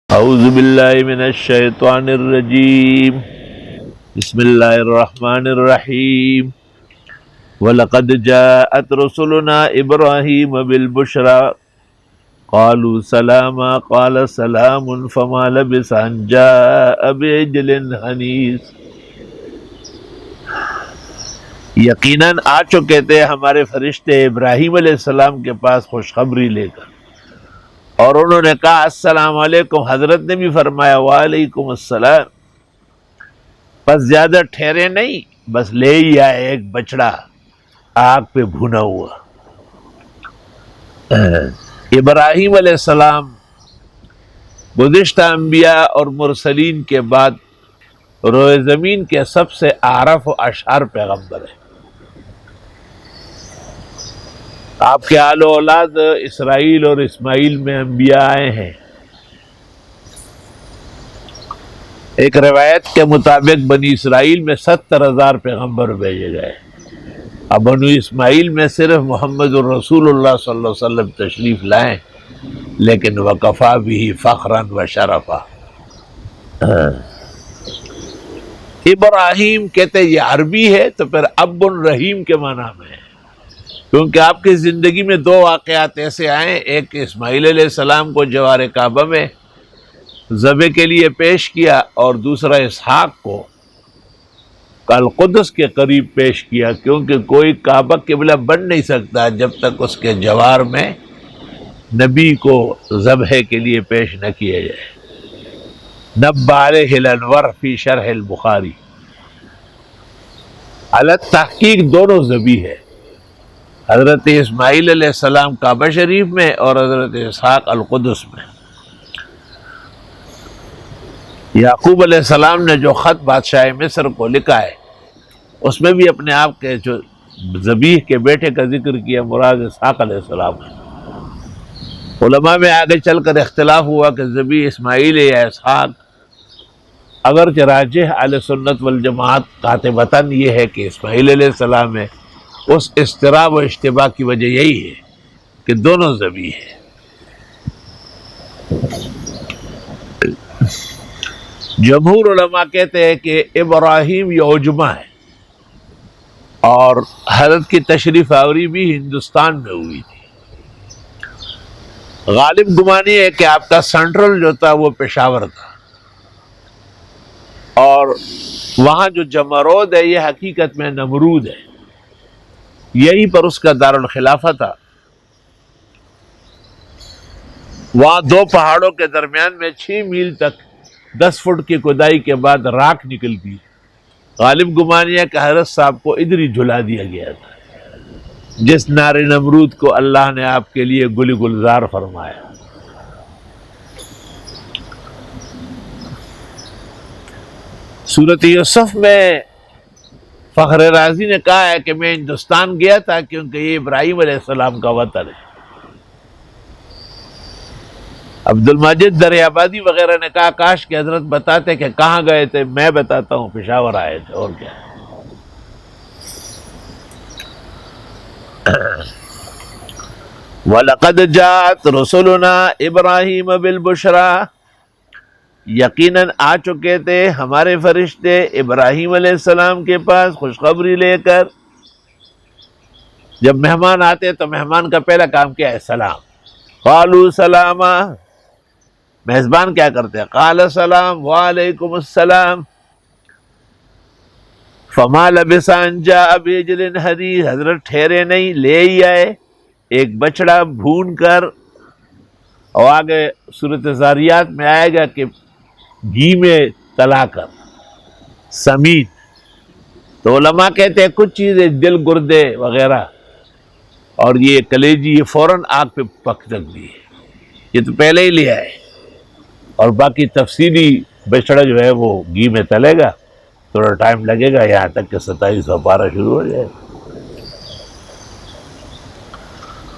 اعوذ باللہ من الشیطان الرجیم بسم اللہ الرحمن الرحیم وَلَقَدْ جَاءَتْ رُسُلُنَا إِبْرَاهِيمَ بِالْبُشْرَى قَالُوا سَلَامًا قَالَ سَلَامٌ فَمَا لَبِثَ أَنْ جَاءَ بِعِجْلٍ حَنِيذٍ۔ یقیناً آ چکے تھے ہمارے فرشتے ابراہیم علیہ السلام کے پاس خوشخبری لے کر، اور انہوں نے کہا السلام علیکم، حضرت نے بھی فرمایا وعلیکم السلام۔ بس زیادہ ٹھہرے نہیں، بس لے ہی آئے ایک بچڑا آگ پہ بھونا ہوا۔ ابراہیم علیہ السلام گزشتہ انبیاء اور مرسلین کے بعد روئے زمین کے سب سے اعرف و اشعر پیغمبر ہیں۔ آپ کے آل و اولاد اسرائیل اور اسماعیل میں انبیاء آئے ہیں۔ ایک روایت کے مطابق بنی اسرائیل میں 70,000 پیغمبر بھیجے گئے، اب بنو اسماعیل میں صرف محمد الرسول اللہ صلی اللہ علیہ وسلم تشریف لائیں، لیکن وَكَفَى بِهِ فَخْرًا وَشَرَفًا۔ ابراہیم کہتے یہ عربی ہے تو پھر اب رحیم کے معنی میں ہے، کیونکہ آپ کی زندگی میں دو واقعات ایسے آئے، ایک اسماعیل علیہ السلام کو جوار کعبہ میں ذبح کے لیے پیش کیا، اور دوسرا اسحاق کو القدس کے قریب پیش کیا، کیونکہ کوئی کعبہ قبلہ بن نہیں سکتا جب تک اس کے جوار میں نبی کو ذبح کے لیے پیش نہ کیا جائے۔ نبّ علیہ الانور فی شرح البخاری۔ علی تحقیق دونوں ذبیح ہے، حضرت اسماعیل علیہ السلام کعبہ شریف میں اور حضرت اسحاق القدس میں۔ یعقوب علیہ السلام نے جو خط بادشاہ مصر کو لکھا ہے، اس میں بھی اپنے آپ کے جو ذبیح کے بیٹے کا ذکر کیا، مراد اسحاق علیہ السلام ہے۔ علماء میں آگے چل کر اختلاف ہوا کہ ذبیح اسماعیل یا اسحاق، اگرچہ راجح اہل سنت والجماعت قاطبتاً یہ ہے کہ اسماعیل علیہ السلام ہے، اس اضطراب و اشتباہ کی وجہ یہی ہے کہ دونوں ذبیح ہیں۔ جمہور علماء کہتے ہیں کہ ابراہیم یہ عجمہ ہے، اور حضرت کی تشریف آوری بھی ہندوستان میں ہوئی تھی۔ غالب گمانی ہے کہ آپ کا سینٹرل جو تھا وہ پشاور تھا، اور وہاں جو جمرود ہے یہ حقیقت میں نمرود ہے، یہیں پر اس کا دارالخلافہ تھا۔ وہاں دو پہاڑوں کے درمیان میں 6 میل تک 10 فٹ کی کھدائی کے بعد راکھ نکلتی۔ غالب گمانی ہے کہ حضرت صاحب کو ادھر ہی جھلا دیا گیا تھا، جس نار نمرود کو اللہ نے آپ کے لیے گل گلزار فرمایا۔ سورۃ یوسف میں فخر رازی نے کہا ہے کہ میں ہندوستان گیا تھا کیونکہ یہ ابراہیم علیہ السلام کا وطن ہے۔ عبد المجید دریابادی وغیرہ نے کہا کاش کہ حضرت بتاتے کہ کہاں گئے تھے، میں بتاتا ہوں پشاور آئے تھے، اور کیا۔ وَلَقَدْ جَاءَتْ رُسُلُنَا إِبْرَاهِيمَ بِالْبُشْرَى، یقیناً آ چکے تھے ہمارے فرشتے ابراہیم علیہ السلام کے پاس خوشخبری لے کر۔ جب مہمان آتے تو مہمان کا پہلا کام کیا ہے؟ سلام۔ قالوا سلاما، میزبان کیا کرتے ہیں؟ قال سلام وعلیکم السلام۔ فما لبث ان جاء بعجل حنیذ، حضرت ٹھہرے نہیں، لے ہی آئے ایک بچڑا بھون کر، اور آگے سورۃ زاریات میں آئے گا کہ گھی میں تلا کر سمین۔ تو علماء کہتے ہیں کچھ چیزیں دل، گردے وغیرہ اور یہ کلیجی یہ فوراً آگ پہ پک سکتی ہے، یہ تو پہلے ہی لے آئے، اور باقی تفصیلی بچڑا جو ہے وہ گھی میں تلے گا، تھوڑا ٹائم لگے گا یہاں تک کہ 27 پارہ شروع ہو جائے۔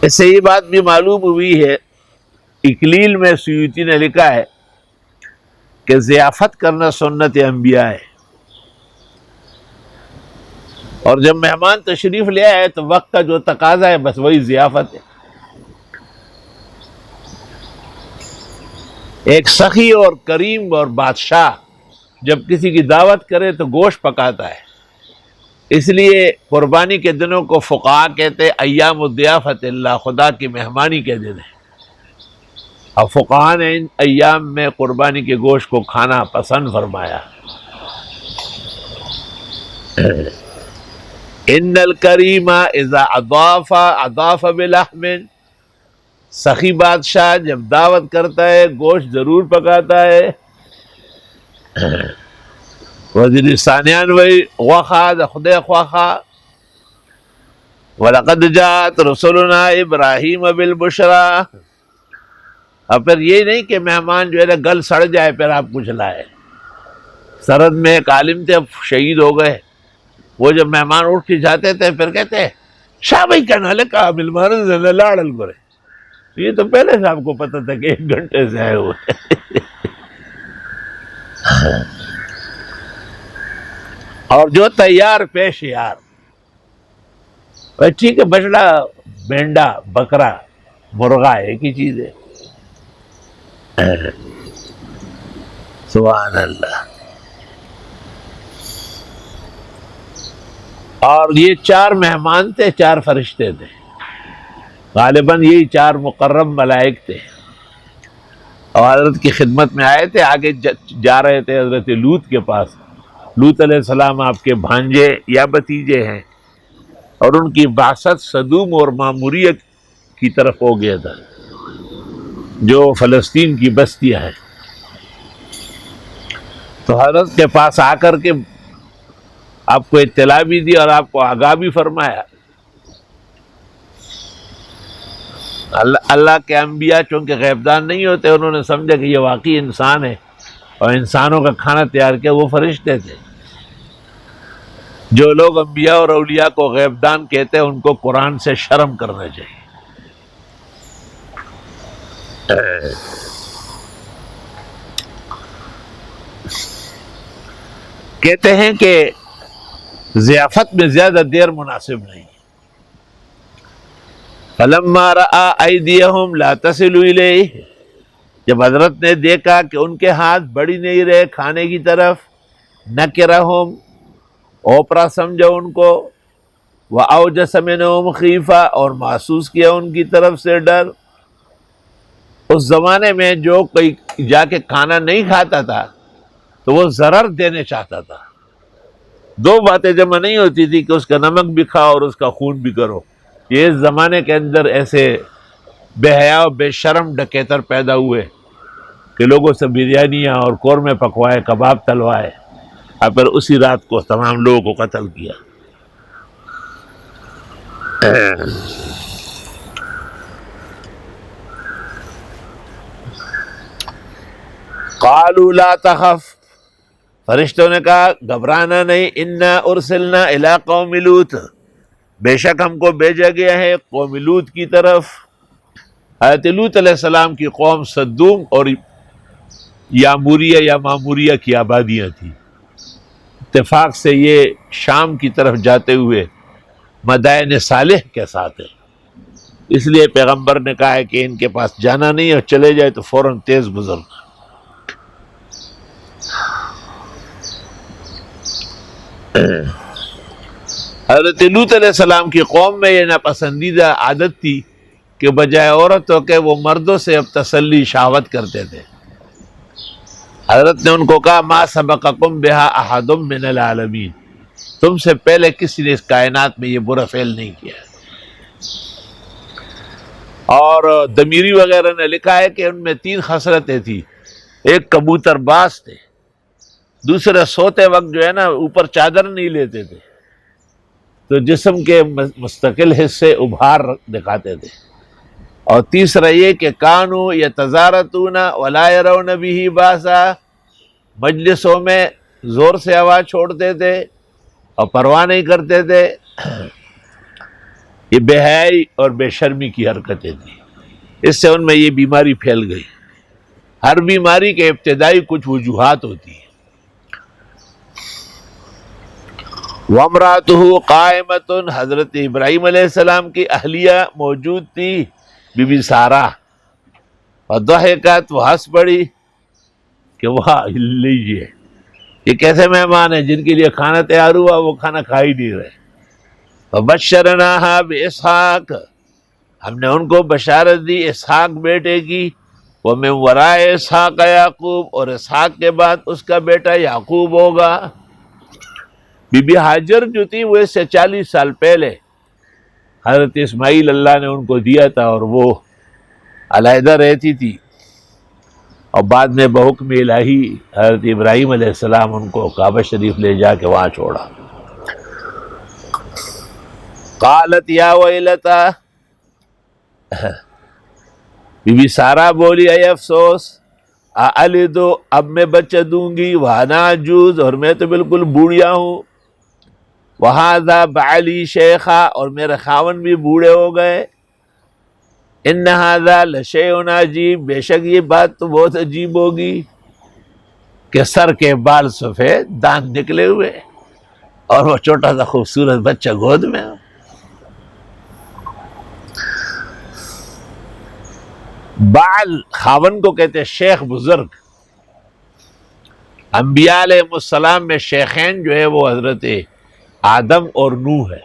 اس سے یہ بات بھی معلوم ہوئی ہے، اکلیل میں سیوطی نے لکھا ہے کہ ضیافت کرنا سنت انبیاء ہے، اور جب مہمان تشریف لے آئے تو وقت کا جو تقاضا ہے بس وہی ضیافت ہے۔ ایک سخی اور کریم اور بادشاہ جب کسی کی دعوت کرے تو گوشت پکاتا ہے، اس لیے قربانی کے دنوں کو فقہا کہتے ہیں ایام الضیافت اللہ، خدا کی مہمانی کے دن ہے، اور فقہا نے ان ایام میں قربانی کے گوشت کو کھانا پسند فرمایا۔ ان الکریم اذا اضاف بلحم، سخی بادشاہ جب دعوت کرتا ہے گوشت ضرور پکاتا ہے۔ وزیر ثانیان وی غوخا د خدای خواخا، وَلَقَدْ جَاءَتْ رُسُلُنَا ابراہیم بالبشرا، اور پھر یہ نہیں کہ مہمان جو ہے نا گل سڑ جائے پھر آپ کچھ لائے۔ سرحد میں ایک عالم تھے، اب شہید ہو گئے، وہ جب مہمان اٹھ کے جاتے تھے پھر کہتے ہیں شاہ بھائی کہنا لکا ملمان سے لاڑل کرے، یہ تو پہلے سے آپ کو پتہ تھا کہ 1 گھنٹے سے آئے ہوئے۔ اور جو تیار پیش یار، ٹھیک ہے بچڑا مینڈا بکرا مرغا ایک ہی چیز ہے۔ سبحان اللہ۔ اور یہ 4 مہمان تھے، 4 فرشتے تھے، غالباً یہی 4 مقرب ملائک تھے، اور حضرت کی خدمت میں آئے تھے۔ آگے جا رہے تھے حضرت لوط کے پاس۔ لوط علیہ السلام آپ کے بھانجے یا بھتیجے ہیں، اور ان کی بعثت صدوم اور معموریہ کی طرف ہو گیا تھا، جو فلسطین کی بستیاں ہیں۔ تو حضرت کے پاس آ کر کے آپ کو اطلاع بھی دی اور آپ کو آگاہ بھی فرمایا۔ اللہ کے انبیاء چونکہ غیبدان نہیں ہوتے، انہوں نے سمجھا کہ یہ واقعی انسان ہے، اور انسانوں کا کھانا تیار کیا وہ فرشتے تھے۔ جو لوگ انبیاء اور اولیاء کو غیبدان کہتے ہیں ان کو قرآن سے شرم کرنا چاہیے۔ کہتے ہیں کہ ضیافت میں زیادہ دیر مناسب نہیں۔ فَلَمَّا رَأَىٰ أَيْدِيَهُمْ لَا تَصِلُ إِلَيْهِ، جب حضرت نے دیکھا کہ ان کے ہاتھ بڑھی نہیں رہے کھانے کی طرف، نَكِرَهُمْ، اوپرا سمجھا ان کو، وَأَوْجَسَ مِنْهُمْ خِيفَةً، اور محسوس کیا ان کی طرف سے ڈر۔ اس زمانے میں جو کوئی جا کے کھانا نہیں کھاتا تھا تو وہ ضرر دینے چاہتا تھا۔ 2 باتیں جمع نہیں ہوتی تھی کہ اس کا نمک بھی کھاؤ اور اس کا خون بھی کرو۔ یہ اس زمانے کے اندر ایسے بے حیا و بے شرم ڈکیتر پیدا ہوئے کہ لوگوں سے بریانیاں اور قورمے پکوائے، کباب تلوائے، اور پھر اسی رات کو تمام لوگوں کو قتل کیا۔ قالوا لا تخف، فرشتوں نے کہا گھبرانا نہیں، انا ارسلنا الی قوم لوط، بے شک ہم کو بھیجا گیا ہے قوم لوط کی طرف۔ حضرت لوط علیہ السلام کی قوم صدوم اور یاموریہ یا معموریہ کی آبادیاں تھیں۔ اتفاق سے یہ شام کی طرف جاتے ہوئے مدائن صالح کے ساتھ ہے، اس لیے پیغمبر نے کہا ہے کہ ان کے پاس جانا نہیں، اور چلے جائے تو فوراً تیز گزرنا۔ حضرت لوط علیہ السلام کی قوم میں یہ ناپسندیدہ عادت تھی کہ بجائے عورتوں کے وہ مردوں سے اب تسلی شہوت کرتے تھے۔ حضرت نے ان کو کہا ما سبقکم بہا احد من العالمین، تم سے پہلے کسی نے اس کائنات میں یہ برا فعل نہیں کیا۔ اور دمیری وغیرہ نے لکھا ہے کہ ان میں 3 خصلتیں تھیں۔ ایک کبوتر باز تھے، دوسرے سوتے وقت جو ہے نا اوپر چادر نہیں لیتے تھے، تو جسم کے مستقل حصے ابھار دکھاتے تھے، اور تیسرا یہ کہ کانوا یتزارتون ولا یرون بہ باسا، مجلسوں میں زور سے آواز چھوڑتے تھے اور پرواہ نہیں کرتے تھے۔ یہ بے حیائی اور بے شرمی کی حرکتیں تھیں، اس سے ان میں یہ بیماری پھیل گئی۔ ہر بیماری کے ابتدائی کچھ وجوہات ہوتی ہیں۔ وَامْرَأَتُهُ قَائِمَةٌ، حضرت ابراہیم علیہ السلام کی اہلیہ موجود تھی، بی بی سارہ، وَضَحِكَتْ، وہ ہنس پڑی، کہ وہاں لیجیے، یہ کیسے مہمان ہیں جن کے لیے کھانا تیار ہوا وہ کھانا کھا ہی نہیں رہے. فبشرناها باسحاق، ہم نے ان کو بشارت دی اسحاق بیٹے کی، ومن ورائے اسحاق یعقوب، اور اسحاق کے بعد اس کا بیٹا یعقوب ہوگا. بی بی ہاجر جو تھی وہ اس سے 40 سال پہلے حضرت اسماعیل اللہ نے ان کو دیا تھا، اور وہ علیحدہ رہتی تھی، اور بعد میں بحکم الہی حضرت ابراہیم علیہ السلام ان کو کعبہ شریف لے جا کے وہاں چھوڑا. قالت یا ویلتا، بی بی سارہ بولی اے افسوس، اَأَلِدُ، اب میں بچہ دوں گی، وَأَنَا عَجُوزٌ، اور میں تو بالکل بوڑھیا ہوں، وَهَذَا بَعْلِي شَيْخًا، اور میرے خاون بھی بوڑھے ہو گئے. إِنَّ هَذَا لَشَيْءٌ عَجِیب، بے شک یہ بات تو بہت عجیب ہوگی کہ سر کے بال سفید، دانت نکلے ہوئے، اور وہ چھوٹا سا خوبصورت بچہ گود میں. بال خاون کو کہتے شیخ بزرگ. انبیاء علیہ السلام میں شیخین جو ہے وہ حضرت آدم اور نوح ہے.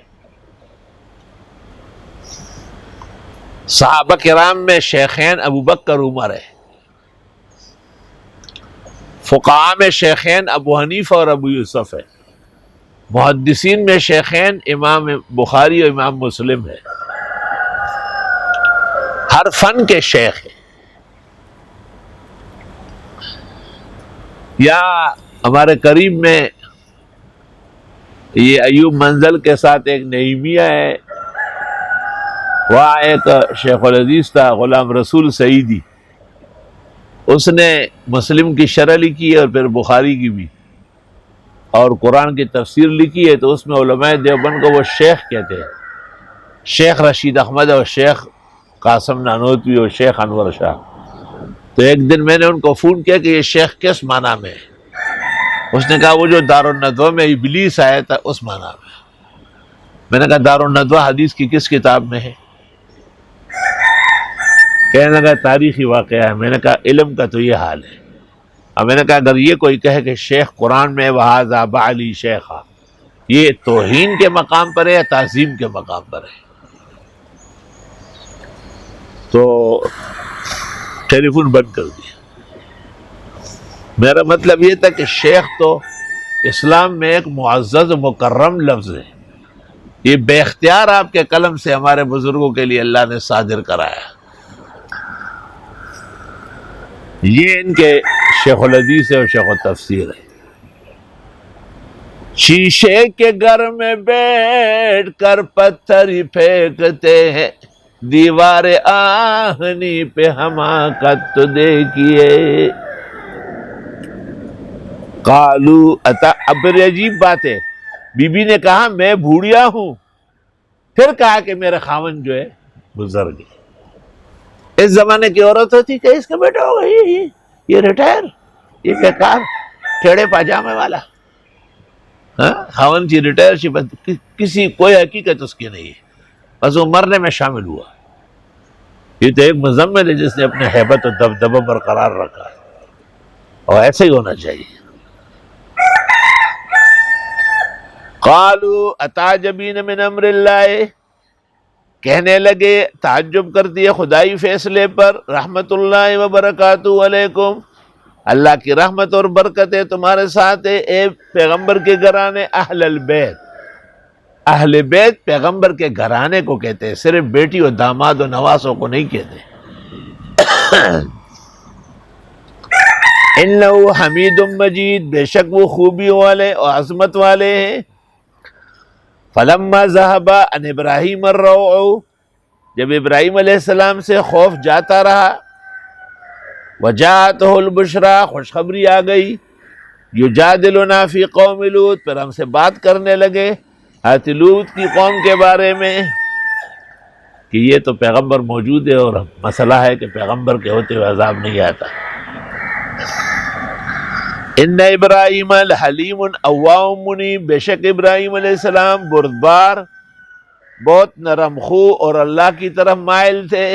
صحابہ کرام میں شیخین ابو بکر عمر ہے. فقہاء میں شیخین ابو حنیفہ اور ابو یوسف ہے. محدثین میں شیخین امام بخاری اور امام مسلم ہے. ہر فن کے شیخ ہے. یا ہمارے قریب میں یہ ایوب منزل کے ساتھ ایک نعیمیہ ہے، وہاں ایک شیخ الحدیث تھا غلام رسول سعیدی، اس نے مسلم کی شرح لکھی ہے اور پھر بخاری کی بھی، اور قرآن کی تفسیر لکھی ہے. تو اس میں علماء دیوبند کو وہ شیخ کہتے ہیں، شیخ رشید احمد اور شیخ قاسم نانوتوی اور شیخ انور شاہ. تو ایک دن میں نے ان کو فون کیا کہ یہ شیخ کس معنی میں ہے؟ اس نے کہا وہ جو دارالندوہ میں ابلیس آیا تھا اس معنی میں. میں نے کہا دارالندوہ حدیث کی کس کتاب میں ہے؟ کہنے لگا تاریخی واقعہ ہے. میں نے کہا علم کا تو یہ حال ہے. اب میں نے کہا اگر یہ کوئی کہے کہ شیخ قرآن میں وَهَذَا بَعْلِي شَيْخًا، یہ توہین کے مقام پر ہے یا تعظیم کے مقام پر ہے؟ تو ٹیلی فون بند کر دیا. میرا مطلب یہ تھا کہ شیخ تو اسلام میں ایک معزز و مکرم لفظ ہے. یہ بے اختیار آپ کے قلم سے ہمارے بزرگوں کے لیے اللہ نے صادر کرایا. یہ ان کے شیخ الحدیث ہے اور شیخ التفسیر ہے. شیشے کے گھر میں بیٹھ کر پتھر ہی پھینکتے ہیں، دیوار آہنی پہ حماقت تو دیکھیے. قالو اتا، اب بڑی عجیب بات ہے، بی بی نے کہا میں بوڑھیا ہوں، پھر کہا کہ میرے خاون جو ہے بزرگ ہے. اس زمانے کی عورت ہوتی کہ اس کا بیٹا ہوگا یہ ریٹائر، یہ بیکار ٹھیڑے پاجامے والا. خاون کی ریٹائر شپ کسی کوئی حقیقت اس کی نہیں ہے، بس وہ مرنے میں شامل ہوا. یہ تو ایک مزمل ہے جس نے اپنے ہیبت و دبدبہ برقرار رکھا ہے، اور ایسے ہی ہونا چاہیے. قالوا اتعجبین من امر اللہ، کہنے لگے تعجب کرتی ہے خدائی فیصلے پر، رحمت اللہ وبرکاتہ علیکم، اللہ کی رحمت اور برکتیں تمہارے ساتھ ہے، اے پیغمبر کے گھرانے. اہل البیت، اہل بیت پیغمبر کے گھرانے کو کہتے ہیں، صرف بیٹی اور داماد و نواسوں کو نہیں کہتے. انہ حمید مجید، بے شک وہ خوبیوں والے اور عظمت والے ہیں. فلما ذهب عن ابراہیم الروع، جب ابراہیم علیہ السلام سے خوف جاتا رہا، وجاءته البشرا، خوشخبری آ گئی، یجادلنا فی قوم لوط، پھر ہم سے بات کرنے لگے حضرت لوط کی قوم کے بارے میں کہ یہ تو پیغمبر موجود ہے اور مسئلہ ہے کہ پیغمبر کے ہوتے ہوئے عذاب نہیں آتا. ان ابراہیم الحلیم اواب منیب، بے شک ابراہیم علیہ السلام بردبار، بہت نرم خو اور اللہ کی طرف مائل تھے.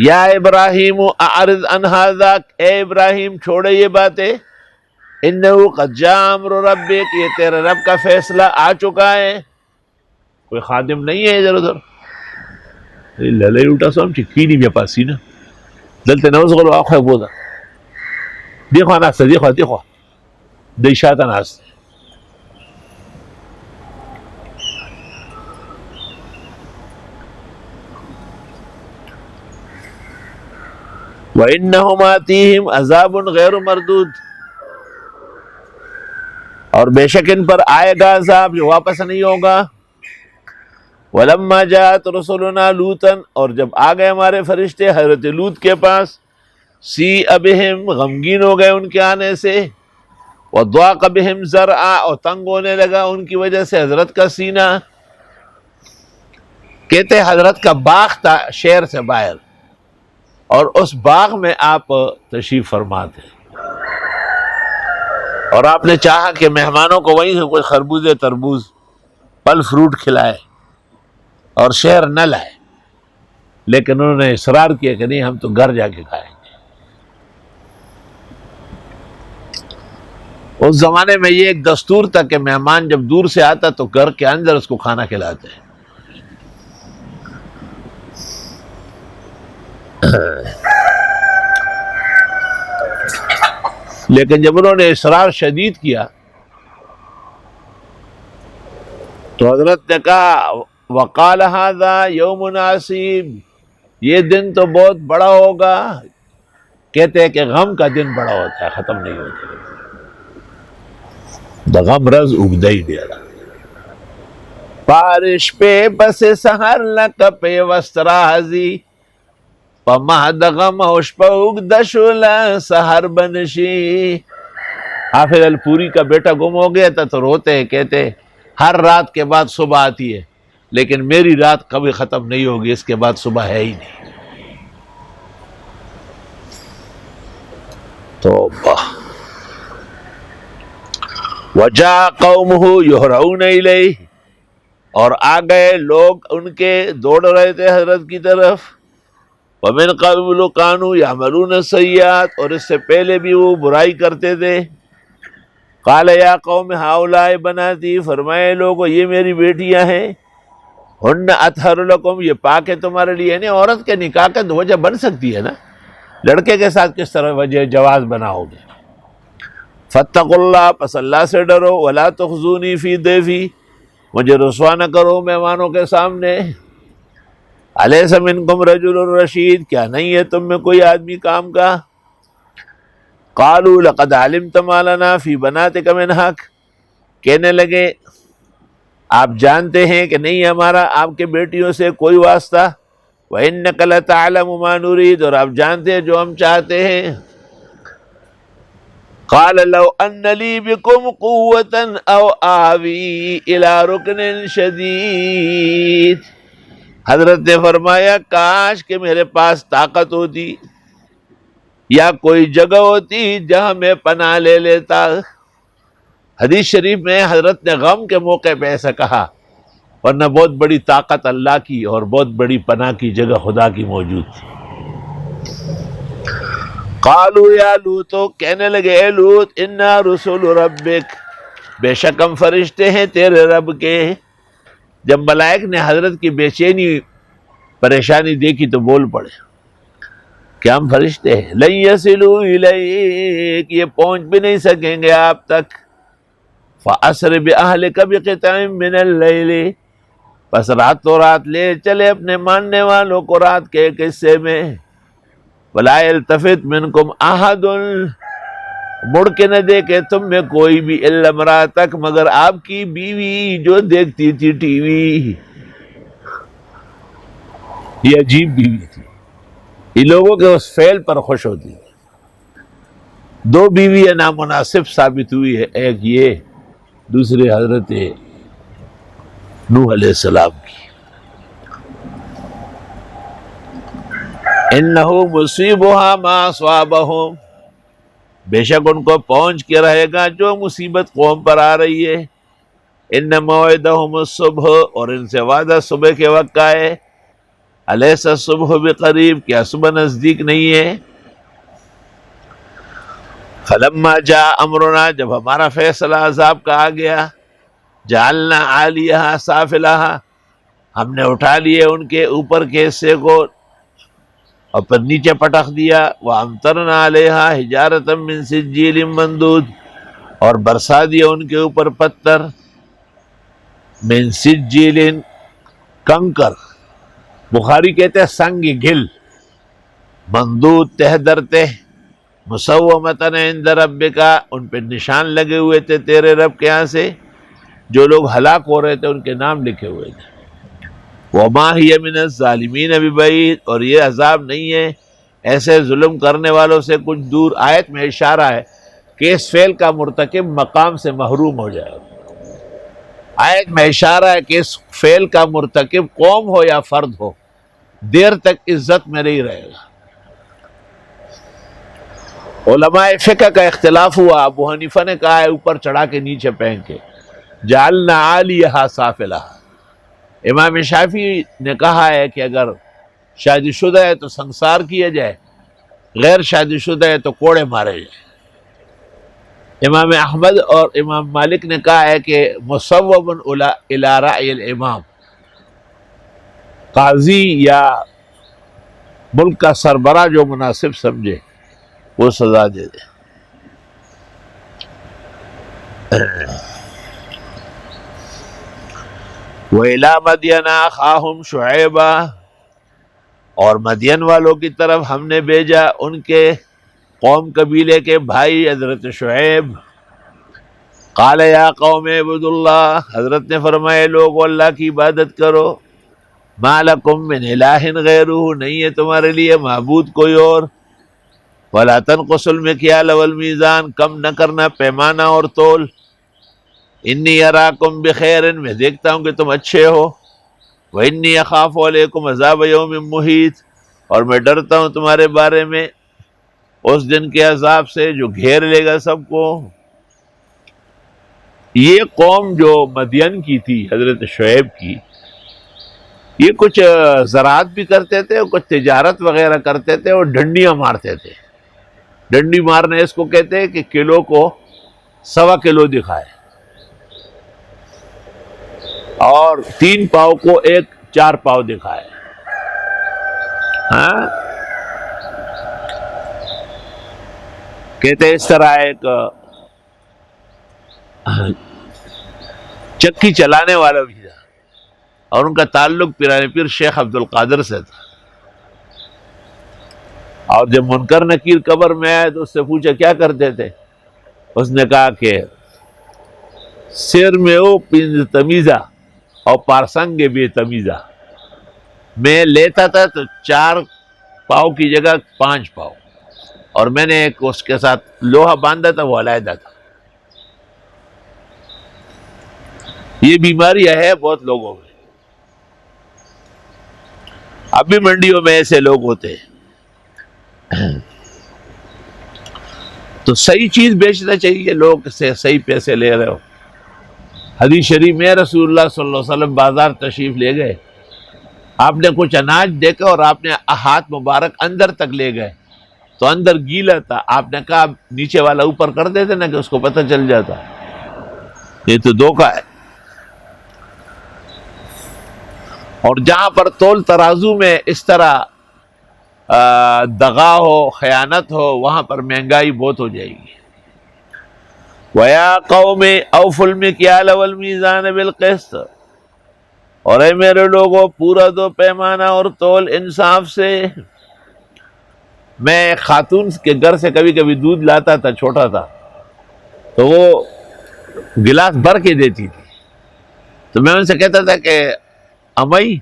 یا ابراہیم اعرض عن ھذا، اے ابراہیم چھوڑے یہ باتیں، انہ قد جاء امر ربک، یہ تیرے رب کا فیصلہ آ چکا ہے. کوئی خادم نہیں ہے ادھر ادھر للے اٹھا سو چکینی میں پاسی نا دلتے نوز غلو آخوہ بودا دیکھو ناستا دیکھو دی شاتا ناستا. وَإِنَّهُمْ آتِيهِمْ عَذَابٌ غَيْرُ مَرْدُودٌ، اور بے شک ان پر آئے گا عذاب جو واپس نہیں ہوگا. وَلَمَّا جَاءَتْ رُسُلُنَا لُوطًا، اور جب آ گئے ہمارے فرشتے حضرت لوط کے پاس، سِیءَ بِهِمْ غمگین ہو گئے ان کے آنے سے، وَضَاقَ بِهِمْ ذَرْعًا اور تنگ ہونے لگا ان کی وجہ سے حضرت کا سینہ. کہتے حضرت کا باغ تھا شہر سے باہر، اور اس باغ میں آپ تشریف فرما تھے، اور آپ نے چاہا کہ مہمانوں کو وہیں سے کوئی خربوزے تربوز پھل فروٹ کھلائے اور شہر نہ لائے، لیکن انہوں نے اصرار کیا کہ نہیں ہم تو گھر جا کے کھائیں گے. اس زمانے میں یہ ایک دستور تھا کہ مہمان جب دور سے آتا تو گھر کے اندر اس کو کھانا کھلاتے ہیں. لیکن جب انہوں نے اصرار شدید کیا تو حضرت نے کہا وقال ھذا یوم عصیب، یہ دن تو بہت بڑا ہوگا. کہتے ہیں کہ غم کا دن بڑا ہوتا ہے، ختم نہیں ہوتا. دا غم رز اگدئی ڈیرا بارش پہ بس سہر لک پہ وستراحزی پمہ دغم ہوش پہ اگد شولا سہر بنشی. حافظ الپوری کا بیٹا گم ہو گیا تھا تو روتے ہیں، کہتے ہر رات کے بعد صبح آتی ہے لیکن میری رات کبھی ختم نہیں ہوگی، اس کے بعد صبح ہے ہی نہیں. توبہ. وجاء قومہ یہرعون الیہ، اور آ گئے لوگ ان کے دوڑ رہے تھے حضرت کی طرف. ومن قبل كانوا يعملون السيئات، اور اس سے پہلے بھی وہ برائی کرتے تھے. قال یا قوم ہؤلاء بناتی، فرمائے لوگو یہ میری بیٹیاں ہیں. ہن اطہر لکم، یہ پاک ہے تمہارے لیے. یعنی عورت کے نکاح کا وجہ بن سکتی ہے نا، لڑکے کے ساتھ کس طرح وجہ جواز بناؤ گے. فاتقوا اللہ، پس اللہ سے ڈرو. ولا تخزونی فی ضیفی، مجھے رسوا نہ کرو مہمانوں کے سامنے. الیس منکم رجل رشید، کیا نہیں ہے تم میں کوئی آدمی کام کا. قالوا لقد علمت ما لنا فی بناتک من حق، کہنے لگے آپ جانتے ہیں کہ نہیں ہمارا آپ کے بیٹیوں سے کوئی واسطہ. وَإِنَّكَ لَتَعْلَمُ مَا نُرِيدُ، اور آپ جانتے ہیں جو ہم چاہتے ہیں. قال لو ان لی بکم قوة او آوی الى رکن شدید، حضرت نے فرمایا کاش کہ میرے پاس طاقت ہوتی یا کوئی جگہ ہوتی جہاں میں پناہ لے لیتا. حدیث شریف میں حضرت نے غم کے موقع پہ ایسا کہا، ورنہ بہت بڑی طاقت اللہ کی اور بہت بڑی پناہ کی جگہ خدا کی موجود تھی. قالوا یا لوط، کہنے لگے اے لوط، انا رسول ربک، بے شک ہم فرشتے ہیں تیرے رب کے. جب ملائک نے حضرت کی بے چینی پریشانی دیکھی تو بول پڑے کہ ہم فرشتے ہیں. لن یصلوا الیک، یہ پہنچ بھی نہیں سکیں گے آپ تک. فاسر باہلک بقطع من اللیل، پس راتوں رات لے چلے اپنے ماننے والوں کو رات کے ایک حصے میں. ولا یلتفت منکم احد، مڑ کے نہ دیکھے تم میں کوئی بھی، الا امرأتک، مگر آپ کی بیوی جو دیکھتی تھی ٹی وی. یہ عجیب بیوی تھی، یہ لوگوں کے اس فعل پر خوش ہوتی. دو بیویاں نامناسب ثابت ہوئی ہے، ایک یہ، دوسرے حضرت نوح علیہ السلام کی. انہ مصیبها ما اصابہم، بے شک ان کو پہنچ کے رہے گا جو مصیبت قوم پر آ رہی ہے. ان موعدہم الصبح، اور ان سے وعدہ صبح کے وقت کا ہے. الیس الصبح بقریب، کیا صبح نزدیک نہیں ہے؟ فلما جاء امرنا، جب ہمارا فیصلہ عذاب کا آ گیا، جعلنا عالیہا سافلہا، ہم نے اٹھا لیے ان کے اوپر کے حصے کو اور پھر نیچے پٹخ دیا، وَأَمْطَرْنَا عَلَيْهَا حِجَارَةً مِّن سِجِّيلٍ مَّنضُودٍ، اور برسا دیا ان کے اوپر پتھر، من سجیل، کنکر، بخاری کہتے ہیں سنگ گل، مندود تہ در تہ، مسومتن عند ربک، ان پہ نشان لگے ہوئے تھے تیرے رب کے یہاں سے، جو لوگ ہلاک ہو رہے تھے ان کے نام لکھے ہوئے تھے۔ وما ہی من الظالمین ببعید، اور یہ عذاب نہیں ہے ایسے ظلم کرنے والوں سے کچھ دور۔ آیت میں اشارہ ہے کہ اس فعل کا مرتکب مقام سے محروم ہو جائے گا۔ آیت میں اشارہ ہے کہ اس فعل کا مرتکب قوم ہو یا فرد ہو، دیر تک عزت میں نہیں رہے گا۔ علماء فقہ کا اختلاف ہوا، ابو حنیفہ نے کہا ہے اوپر چڑھا کے نیچے پھینک کے، جعلنا عالیہا سافلہا۔ امام شافعی نے کہا ہے کہ اگر شادی شدہ ہے تو سنسار کیا جائے، غیر شادی شدہ ہے تو کوڑے مارے جائے۔ امام احمد اور امام مالک نے کہا ہے کہ مصوب الی رأی الامام، قاضی یا ملک کا سربراہ جو مناسب سمجھے وہ سزا دے دے۔ وَإِلَىٰ مَدْيَنَ أَخَاهُمْ شُعَيْبًا، اور مدین والوں کی طرف ہم نے بھیجا ان کے قوم قبیلے کے بھائی حضرت شعیب۔ قال یا قوم اعبدوا اللہ، حضرت نے فرمائے لوگو اللہ کی عبادت کرو، ما لکم من الہ غیرہ، نہیں ہے تمہارے لیے معبود کوئی اور، ولا تنقصوا المکیال والمیزان، کم نہ کرنا پیمانہ اور تول، انی اراکم بخیر، میں دیکھتا ہوں کہ تم اچھے ہو، وانی اخاف علیکم عذاب یوم محیط، اور میں ڈرتا ہوں تمہارے بارے میں اس دن کے عذاب سے جو گھیر لے گا سب کو۔ یہ قوم جو مدین کی تھی حضرت شعیب کی، یہ کچھ زراعت بھی کرتے تھے اور کچھ تجارت وغیرہ کرتے تھے اور ڈنڈیاں مارتے تھے۔ ڈنڈی مارنے اس کو کہتے ہیں کہ کلو کو 1.25 کلو دکھائے، اور 3 پاؤ کو 4 پاؤ دکھائے۔ ہاں کہتے اس طرح ایک چکی چلانے والا بھی تھا، اور ان کا تعلق پیران پیر شیخ عبد القادر سے تھا، اور جب منکر نکیر قبر میں آئے تو اس سے پوچھا کیا کرتے تھے، اس نے کہا کہ سر میں او پنج تمیزہ اور پارسنگ بے تمیزہ، میں لیتا تھا تو 4 پاؤ کی جگہ 5 پاؤ، اور میں نے ایک اس کے ساتھ لوہا باندھا تھا وہ علیحدہ تھا۔ یہ بیماری ہے بہت لوگوں میں، اب بھی منڈیوں میں ایسے لوگ ہوتے ہیں۔ تو صحیح چیز بیچنا چاہیے، لوگ سے صحیح پیسے لے رہے ہو۔ حدیث شریف میں رسول اللہ صلی اللہ علیہ وسلم بازار تشریف لے گئے، آپ نے کچھ اناج دیکھا اور آپ نے ہاتھ مبارک اندر تک لے گئے تو اندر گیلا تھا، آپ نے کہا نیچے والا اوپر کر دیتے نا کہ اس کو پتہ چل جاتا۔ یہ تو دھوکہ ہے۔ اور جہاں پر تول ترازو میں اس طرح دغا ہو، خیانت ہو، وہاں پر مہنگائی بہت ہو جائے گی۔ وَيَا قَوْمِ أَوْفُوا الْمِكْيَالَ وَالْمِيزَانَ بِالْقِسْطِ، اور اے میرے لوگوں پورا دو پیمانہ اور تول انصاف سے۔ میں ایک خاتون کے گھر سے کبھی کبھی دودھ لاتا تھا، چھوٹا تھا، تو وہ گلاس بھر کے دیتی تھی، تو میں ان سے کہتا تھا کہ امائی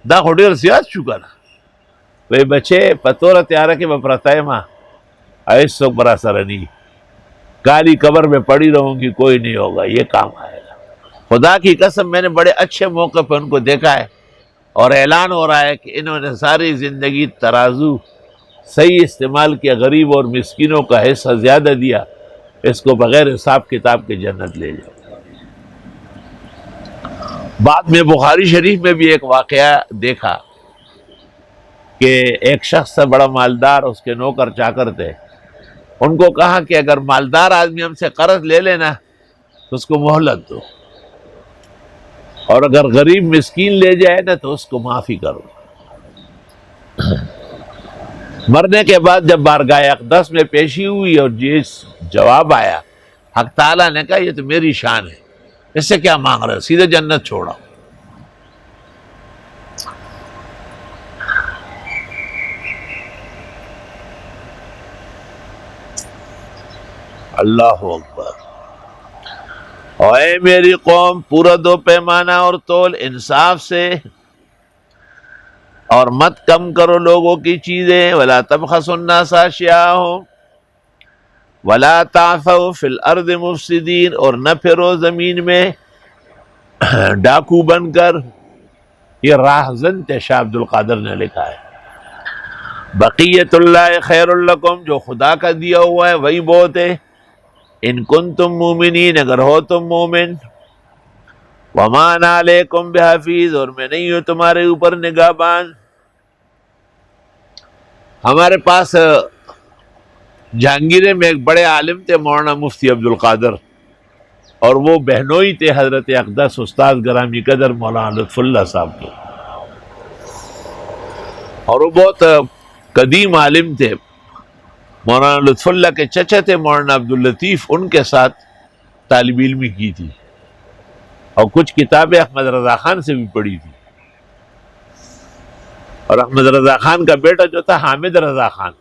دا ہوٹل سیاست چکا نا بھائی بچے پتورا تیارا کے بپرتا ہے ماں ایسو برا سرنی کالی قبر میں پڑی رہوں گی، کوئی نہیں ہوگا، یہ کام آئے گا۔ خدا کی قسم میں نے بڑے اچھے موقع پہ ان کو دیکھا ہے، اور اعلان ہو رہا ہے کہ انہوں نے ساری زندگی ترازو صحیح استعمال کیا، غریب اور مسکینوں کا حصہ زیادہ دیا، اس کو بغیر حساب کتاب کے جنت لے جاؤ۔ بعد میں بخاری شریف میں بھی ایک واقعہ دیکھا کہ ایک شخص سے بڑا مالدار، اس کے نوکر چاکر تھے، ان کو کہا کہ اگر مالدار آدمی ہم سے قرض لے لینا تو اس کو مہلت دو، اور اگر غریب مسکین لے جائے نا تو اس کو معافی کرو۔ مرنے کے بعد جب بارگاہ اقدس میں پیشی ہوئی اور جس جواب آیا، حق تعالیٰ نے کہا یہ تو میری شان ہے، اس سے کیا مانگ رہے ہو، سیدھے جنت چھوڑا۔ اللہ اکبر۔ اور اے میری قوم، پورا دو پیمانہ اور تول انصاف سے، اور مت کم کرو لوگوں کی چیزیں، ولا تبخسوا الناس اشیاءهم ولا تعثوا فی الارض مفسدین، اور نہ پھرو زمین میں ڈاکو بن کر۔ یہ راہزن تھے، شاہ عبد القادر نے لکھا ہے۔ بقیت اللہ خیر لکم، جو خدا کا دیا ہوا ہے وہی بہت ہے، ان کنتم مومنین، اگر ہو تم مومن۔ وما انا علیکم بحفیظ، اور میں نہیں ہوں تمہارے اوپر نگہبان۔ ہمارے پاس جہانگیرے میں ایک بڑے عالم تھے، مولانا مفتی عبد القادر، اور وہ بہنوئی تھے حضرت اقدس استاد گرامی قدر مولانا لطف اللہ صاحب کے، اور وہ بہت قدیم عالم تھے۔ مولانا لطف اللہ کے چچا تھے مولانا عبد اللطیف، ان کے ساتھ طالب علمی کی تھی، اور کچھ کتابیں احمد رضا خان سے بھی پڑھی تھی، اور احمد رضا خان کا بیٹا جو تھا حامد رضا خان،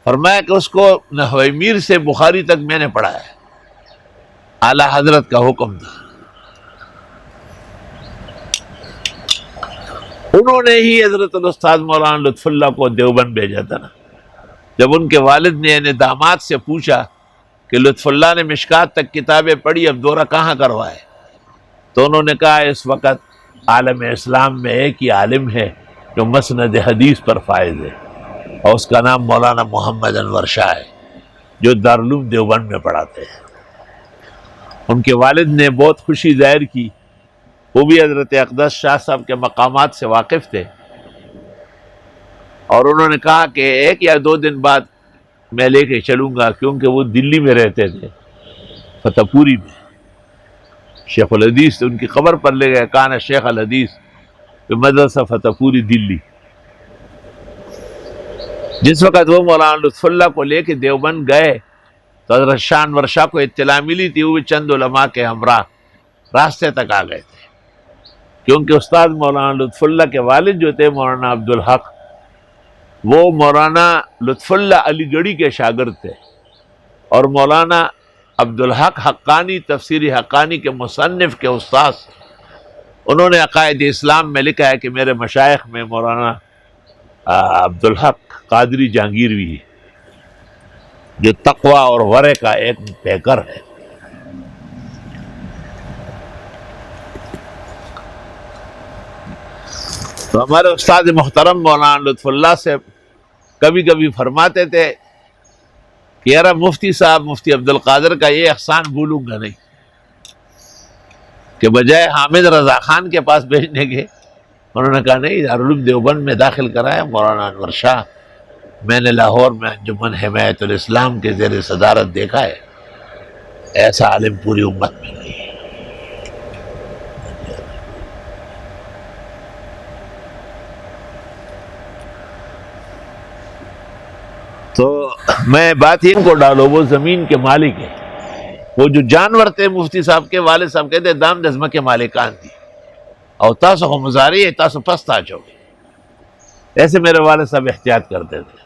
فرمایا کہ اس کو نحو میر سے بخاری تک میں نے پڑھا ہے، اعلیٰ حضرت کا حکم تھا۔ انہوں نے ہی حضرت الاستاذ مولانا لطف اللہ کو دیوبند بھیجا تھا نا۔ جب ان کے والد نے یعنی داماد سے پوچھا کہ لطف اللہ نے مشکات تک کتابیں پڑھی، اب دورہ کہاں کروائے، تو انہوں نے کہا اس وقت عالم اسلام میں ایک ہی عالم ہے جو مسند حدیث پر فائز ہے، اور اس کا نام مولانا محمد انور شاہ ہے، جو دارالعلوم دیوبند میں پڑھاتے ہیں۔ ان کے والد نے بہت خوشی ظاہر کی، وہ بھی حضرت اقدس شاہ صاحب کے مقامات سے واقف تھے، اور انہوں نے کہا کہ 1 یا 2 دن بعد میں لے کے چلوں گا، کیونکہ وہ دلی میں رہتے تھے، فتح پوری میں۔ شیخ الحدیث ان کی قبر پر لے گئے، کان شیخ الحدیث مدرسہ فتح پوری دلی۔ جس وقت وہ مولانا لطف اللہ کو لے کے دیوبند گئے تو حضرت شاہ انور شاہ کو اطلاع ملی تھی، وہ بھی چند علماء کے ہمراہ راستے تک آ گئے تھے، کیونکہ استاد مولانا لطف اللہ کے والد جو تھے مولانا عبدالحق، وہ مولانا لطف اللہ علی گڑھی کے شاگرد تھے، اور مولانا عبدالحق حقانی تفسیری حقانی کے مصنف کے استاذ۔ انہوں نے عقائد اسلام میں لکھا ہے کہ میرے مشائخ میں مولانا عبدالحق قادری جہانگیروی ہے، جو تقوی اور ورع کا ایک پیکر ہے۔ تو ہمارے استاد محترم مولانا لطف اللہ سے کبھی کبھی فرماتے تھے کہ یار مفتی صاحب، مفتی عبد القادر کا یہ احسان بھولوں گا نہیں، کہ بجائے حامد رضا خان کے پاس بھیجنے کے، انہوں نے کہا نہیں، دارالعلوم دیوبند میں داخل کرایا مولانا انور شاہ۔ میں نے لاہور میں انجمن حمایت الاسلام کے زیر صدارت دیکھا ہے، ایسا عالم پوری امت میں نہیں ہے۔ تو میں بات ان کو ڈالو، وہ زمین کے مالک ہیں، وہ جو جانور تھے، مفتی صاحب کے والد صاحب کہتے دام دزمہ کے مالکان تھی، اور تاسو کو مزاری ہے، تاسو پستا چو، ایسے میرے والد صاحب احتیاط کرتے تھے۔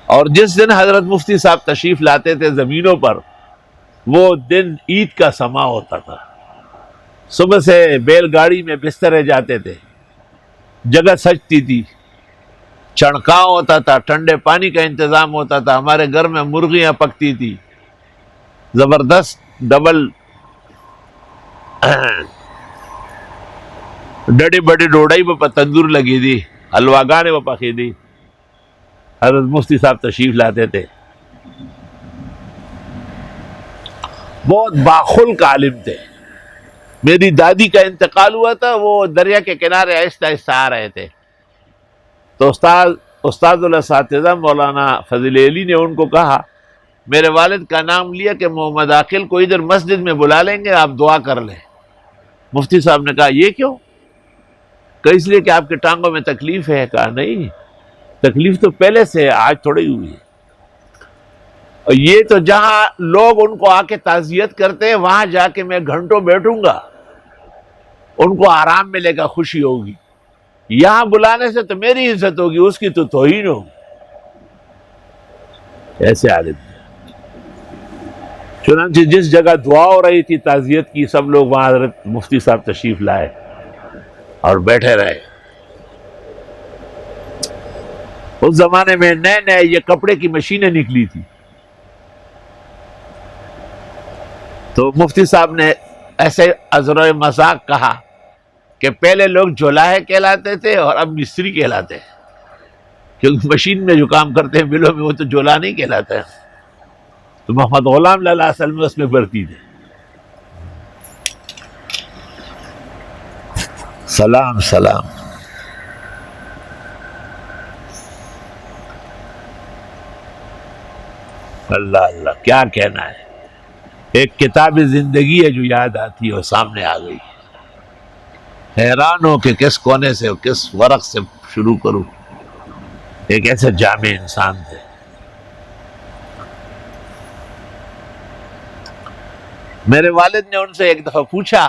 اور جس دن حضرت مفتی صاحب تشریف لاتے تھے زمینوں پر، وہ دن عید کا سما ہوتا تھا، صبح سے بیل گاڑی میں بسترے جاتے تھے، جگہ سجتی تھی، چڑکاؤ ہوتا تھا، ٹھنڈے پانی کا انتظام ہوتا تھا، ہمارے گھر میں مرغیاں پکتی تھی، زبردست ڈبل ڈڑی بڑی ڈوڑائی پہ تندور لگی تھی، حلوہ گانے پہ پکی تھی۔ حضرت مفتی صاحب تشریف لاتے تھے، بہت باخلق عالم تھے۔ میری دادی کا انتقال ہوا تھا، وہ دریا کے کنارے آہستہ آہستہ آ رہے تھے، تو استاد الاساتذہ مولانا فضل علی نے ان کو کہا، میرے والد کا نام لیا کہ محمد عاقل کو ادھر مسجد میں بلا لیں گے، آپ دعا کر لیں۔ مفتی صاحب نے کہا یہ کیوں؟ کہ اس لیے کہ آپ کے ٹانگوں میں تکلیف ہے۔ کہا نہیں، تکلیف تو پہلے سے ہے، آج تھوڑی ہوئی ہے۔ اور یہ تو جہاں لوگ ان کو آ کے تعزیت کرتے ہیں وہاں جا کے میں گھنٹوں بیٹھوں گا، ان کو آرام ملے گا، خوشی ہوگی۔ یہاں بلانے سے تو میری عزت ہوگی، اس کی تو توہین ہوگی۔ ایسے عالم تھے۔ چنانچہ جس جگہ دعا ہو رہی تھی تعزیت کی، سب لوگ وہاں حضرت مفتی صاحب تشریف لائے اور بیٹھے رہے۔ اس زمانے میں نئے نئے یہ کپڑے کی مشینیں نکلی تھی، تو مفتی صاحب نے ایسے عذر مذاق کہا کہ پہلے لوگ جولاہے کہلاتے تھے اور اب مستری کہلاتے ہیں، کیونکہ مشین میں جو کام کرتے ہیں ملوں میں وہ تو جولا نہیں کہلاتا ہے۔ تو محمد غلام لالا اصل میں اس میں بھرتی تھے۔ سلام سلام۔ اللہ اللہ، کیا کہنا ہے۔ ایک کتاب زندگی ہے جو یاد آتی ہے اور سامنے آ گئی، حیران ہو کہ کس کونے سے اور کس ورق سے شروع کروں۔ ایک ایسے جامع انسان تھے۔ میرے والد نے ان سے ایک دفعہ پوچھا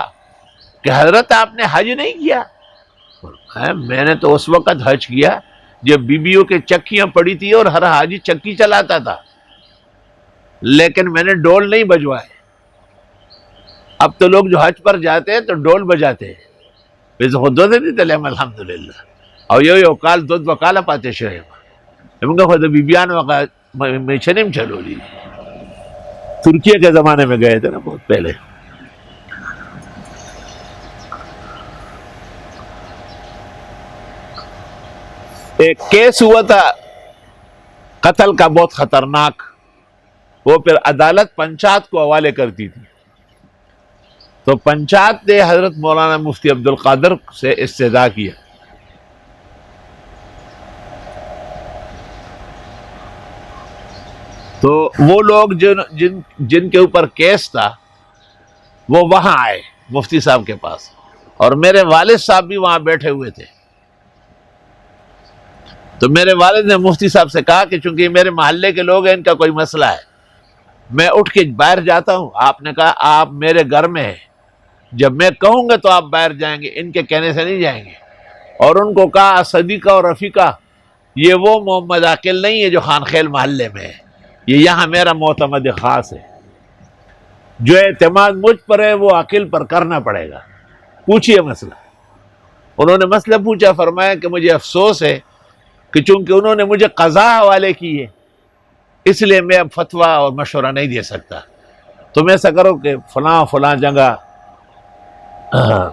کہ حضرت آپ نے حج نہیں کیا؟ میں نے تو اس وقت حج کیا جب بیویوں کے چکیاں پڑی تھی اور ہر حاجی چکی چلاتا تھا، لیکن میں نے ڈول نہیں بجوائے۔ اب تو لوگ جو حج پر جاتے ہیں تو ڈول بجاتے ہیں، ویسے خود دو نہیں تلیم الحمدللہ، اور یو کال دودھ وکالا پاتے شوئے منگا خود بیبیان وقا میں چھنیم چلو لی۔ ترکیہ کے زمانے میں گئے تھے نا بہت پہلے۔ ایک کیس ہوا تھا قتل کا بہت خطرناک، وہ پھر عدالت پنچایت کو حوالے کرتی تھی، تو پنچایت نے حضرت مولانا مفتی عبد القادر سے استدعا کیا۔ تو وہ لوگ جن کے اوپر کیس تھا وہ وہاں آئے مفتی صاحب کے پاس، اور میرے والد صاحب بھی وہاں بیٹھے ہوئے تھے۔ تو میرے والد نے مفتی صاحب سے کہا کہ چونکہ میرے محلے کے لوگ ہیں، ان کا کوئی مسئلہ ہے، میں اٹھ کے باہر جاتا ہوں۔ آپ نے کہا آپ میرے گھر میں ہیں، جب میں کہوں گا تو آپ باہر جائیں گے، ان کے کہنے سے نہیں جائیں گے۔ اور ان کو کہا صدیقہ اور رفیقہ، یہ وہ محمد عاقل نہیں ہے جو خان خیل محلے میں ہے، یہ یہاں میرا معتمد خاص ہے، جو اعتماد مجھ پر ہے وہ عاقل پر کرنا پڑے گا، پوچھئے مسئلہ۔ انہوں نے مسئلہ پوچھا، فرمایا کہ مجھے افسوس ہے کہ چونکہ انہوں نے مجھے قضا حوالے کی ہے، اس لیے میں اب فتویٰ اور مشورہ نہیں دے سکتا، تم ایسا کرو کہ فلاں فلاں جگہ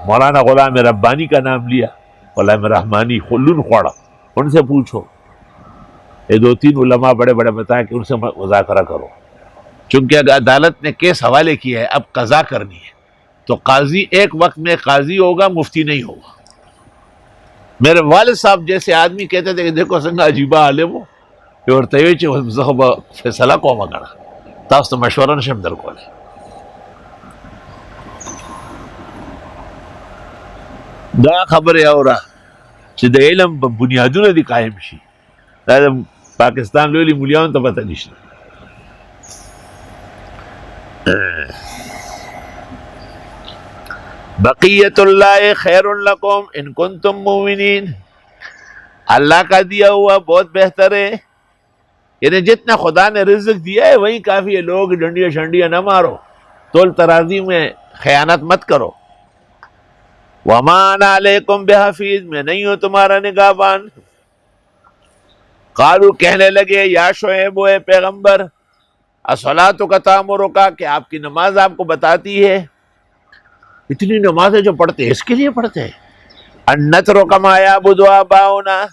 مولانا غلام ربانی کا نام لیا، غلام رحمانی خلون خوڑا، ان سے پوچھو، یہ دو تین علماء بڑے بڑے بتائیں کہ ان سے مذاکرہ کرو، چونکہ اگر عدالت نے کیس حوالے کیا ہے اب قضا کرنی ہے، تو قاضی ایک وقت میں قاضی ہوگا، مفتی نہیں ہوگا۔ میرے والد صاحب جیسے آدمی کہتے تھے کہ دیکھو سنگا عجیبہ عالم ہو کہ اور تیوچ زخب فیصلہ کو مگنا تاست مشورہ نشم در کولے۔ دا خبر اورا چې د علم بنیادونه دي قائم شي، دا پاکستان لوی مولیان ته پته نشته۔ بقیت اللہ خیر لکم ان کنتم مومنین، اللہ کا دیا ہوا بہت بہتر ہے، یعنی جتنا خدا نے رزق دیا ہے وہی کافی ہے، لوگ ڈنڈیاں شنڈیاں نہ مارو، تول ترازی میں خیانت مت کرو۔ وما انا علیکم بحفیظ، میں نہیں ہوں تمہارا نگہبان۔ قالو، کہنے لگے، یا شعیب اے پیغمبر، الصلاۃ تأمرک، کہ آپ کی نماز آپ کو بتاتی ہے، اتنی نمازیں جو پڑھتے ہیں اس کے لیے پڑھتے ہیں، ان نترک ما یعبد آباؤنا،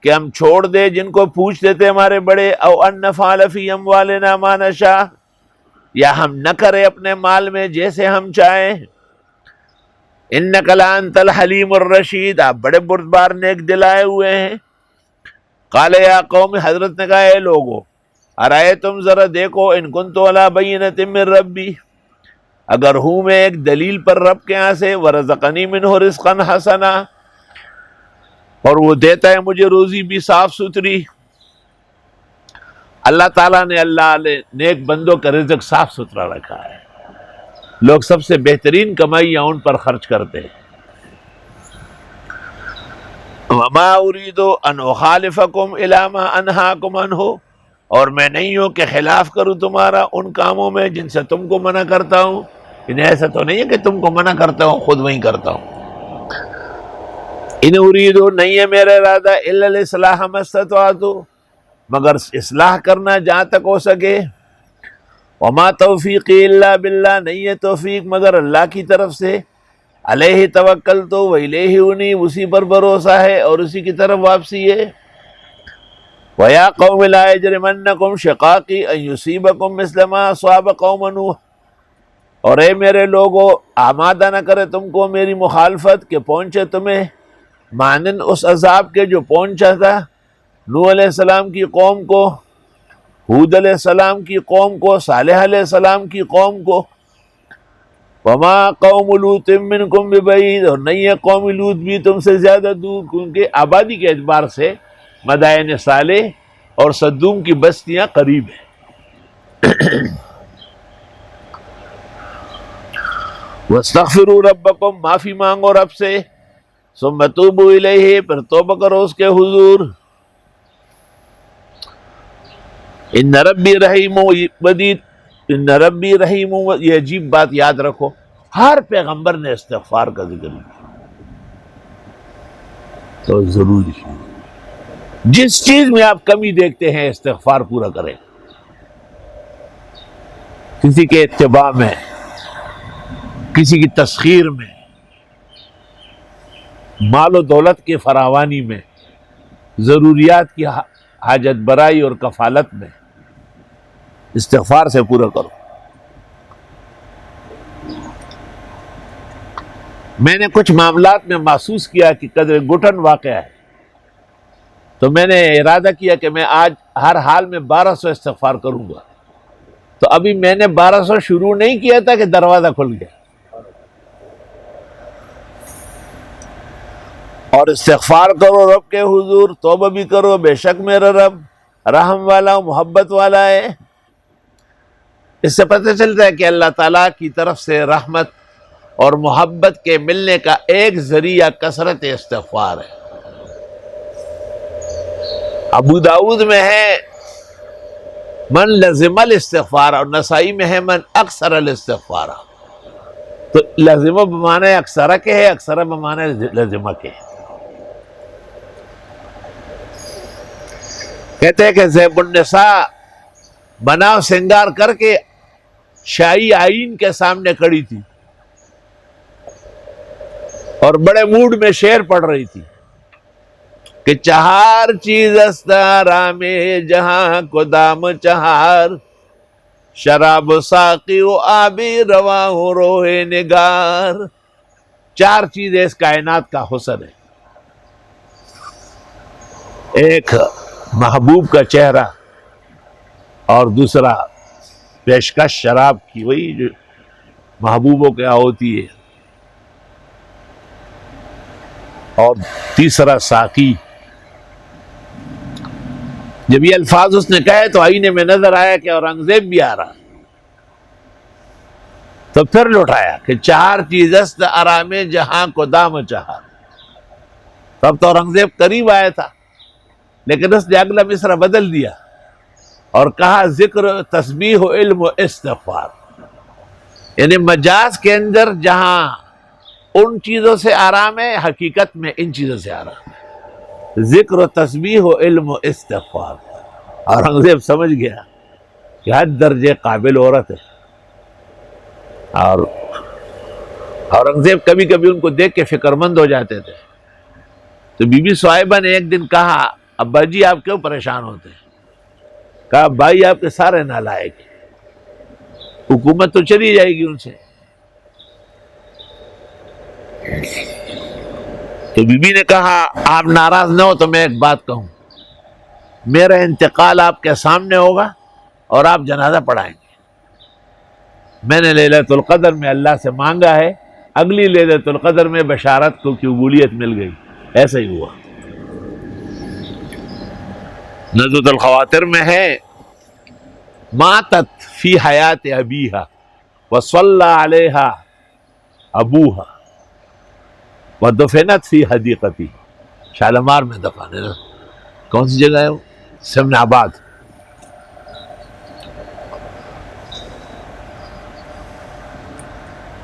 کہ ہم چھوڑ دے جن کو پوچھتے تھے ہمارے بڑے، او ان نفعل فی اموالنا ما نشاء، یا ہم نہ کرے اپنے مال میں جیسے ہم چاہیں۔ انک لانت الحلیم الرشید، آپ بڑے بردبار نیک دل آئے ہوئے ہیں۔ قال یا قوم، حضرت نے کہا اے لوگو، ارائے تم ذرا دیکھو، ان کنت علی بینۃ من ربی، اگر ہوں میں ایک دلیل پر رب کے یہاں سے، ورزقنی منہ رزقا حسنا، اور وہ دیتا ہے مجھے روزی بھی صاف ستھری۔ اللہ تعالیٰ نے نیک بندوں کا رزق صاف ستھرا رکھا ہے، لوگ سب سے بہترین کمائیاں ان پر خرچ کرتے ہیں۔ وما اريد ان اخالفكم الى ما انهاكم عنه، اور میں نہیں ہوں کہ خلاف کروں تمہارا ان کاموں میں جن سے تم کو منع کرتا ہوں، انہیں ایسا تو نہیں ہے کہ تم کو منع کرتا ہوں خود وہی کرتا ہوں۔ ان اريد، نہیں ہے میرا ارادہ، الا الاصلاح ما استطعت، مگر اصلاح کرنا جہاں تک ہو سکے۔ وما توفیقی الا باللہ، نہیں ہے توفیق مگر اللہ کی طرف سے۔ علیہ توکلت و الیہ انیب، اسی پر بھروسہ ہے اور اسی کی طرف واپسی ہے۔ ویا قوم لا یجرمنکم شقاقی ان یصیبکم مثل ما اصاب قوم نوح، اور اے میرے لوگو، آمادہ نہ کرے تم کو میری مخالفت کہ پہنچے تمہیں مانند اس عذاب کے جو پہنچا تھا نوح علیہ السلام کی قوم کو، ہود علیہ السلام کی قوم کو، صالح علیہ السلام کی قوم کو۔ وما قوم لوط منکم ببعید، اور نہیں ہے قوم لوط بھی تم سے زیادہ دور، کیونکہ آبادی کے اعتبار سے مدائن صالح اور صدوم کی بستیاں قریب ہیں۔ واستغفروا ربکم، معافی مانگو رب سے، ثم توبوا الیہ، پھر توبہ کرو اس کے حضور۔ ان ربی رحیم ودید، ان ربی رحیم، یہ عجیب بات یاد رکھو، ہر پیغمبر نے استغفار کا ذکر کیا، تو ضروری ہے جس چیز میں آپ کمی دیکھتے ہیں استغفار پورا کریں۔ کسی کے اتباع میں، کسی کی تسخیر میں، مال و دولت کی فراوانی میں، ضروریات کی حاجت برائی اور کفالت میں، استغفار سے پورا کرو۔ میں نے کچھ معاملات میں محسوس کیا کہ قدر گھٹن واقعہ ہے، تو میں نے ارادہ کیا کہ میں آج ہر حال میں 1200 استغفار کروں گا۔ تو ابھی میں نے 1200 شروع نہیں کیا تھا کہ دروازہ کھل گیا۔ اور استغفار کرو رب کے حضور، توبہ بھی کرو، بے شک میرا رب رحم والا، محبت والا ہے۔ اس سے پتہ چلتا ہے کہ اللہ تعالیٰ کی طرف سے رحمت اور محبت کے ملنے کا ایک ذریعہ کثرت استغفار ہے۔ ابو داؤد میں ہے من لزم الاستغفار، اور نسائی میں ہے من اکثر الاستغفار۔ تو لزمہ بمعنی اکثرہ کے ہے، اکثرہ بمعنی لزمہ کے ہے۔ کہتے ہیں کہ زیب النساء بناؤ سنگار کر کے شاہی آئین کے سامنے کھڑی تھی اور بڑے موڈ میں شعر پڑھ رہی تھی کہ چہار چیز است آرام جہاں کو دام چہار، شراب ساقی و آبی رواں و روح نگار۔ چار چیزیں اس کائنات کا حسن ہے، ایک محبوب کا چہرہ، اور دوسرا پیشکش شراب کی، وہی جو محبوبوں کے یہاں ہوتی ہے، اور تیسرا ساقی۔ جب یہ الفاظ اس نے کہے تو آئینے میں نظر آیا کہ اورنگزیب بھی آ رہا، تو پھر لوٹایا کہ چار چیز است آرام جہاں کو دام چہار۔ تب تو اورنگزیب قریب آیا تھا، لیکن اس نے اگلا مصرع بدل دیا اور کہا ذکر تسبیح و علم و استغفار، یعنی مجاز کے اندر جہاں ان چیزوں سے آرام ہے، حقیقت میں ان چیزوں سے آرام ہے، ذکر و تسبیح و علم و استغفار۔ اورنگزیب سمجھ گیا کہ حد درجے قابل عورت ہے، اور اورنگزیب کبھی کبھی ان کو دیکھ کے فکر مند ہو جاتے تھے۔ تو بی بی صہیبہ نے ایک دن کہا ابا جی آپ کیوں پریشان ہوتے ہیں؟ کہا بھائی آپ کے سارے نالائق ہیں، حکومت تو چلی جائے گی ان سے۔ تو بی بی نے کہا آپ ناراض نہ ہو تو میں ایک بات کہوں، میرا انتقال آپ کے سامنے ہوگا اور آپ جنازہ پڑھائیں گے. میں نے لیلۃ القدر میں اللہ سے مانگا ہے، اگلی لیلۃ القدر میں بشارت کو کی قبولیت مل گئی. ایسا ہی ہوا. نزلۃ الخواطر میں ہے ماتت فی حیات ابیہا وصلی علیہا ابوہا ودفنت فی حدیقتی. شالمار میں دفن ہے نا. کون سی جگہ ہے وہ؟ سمن آباد.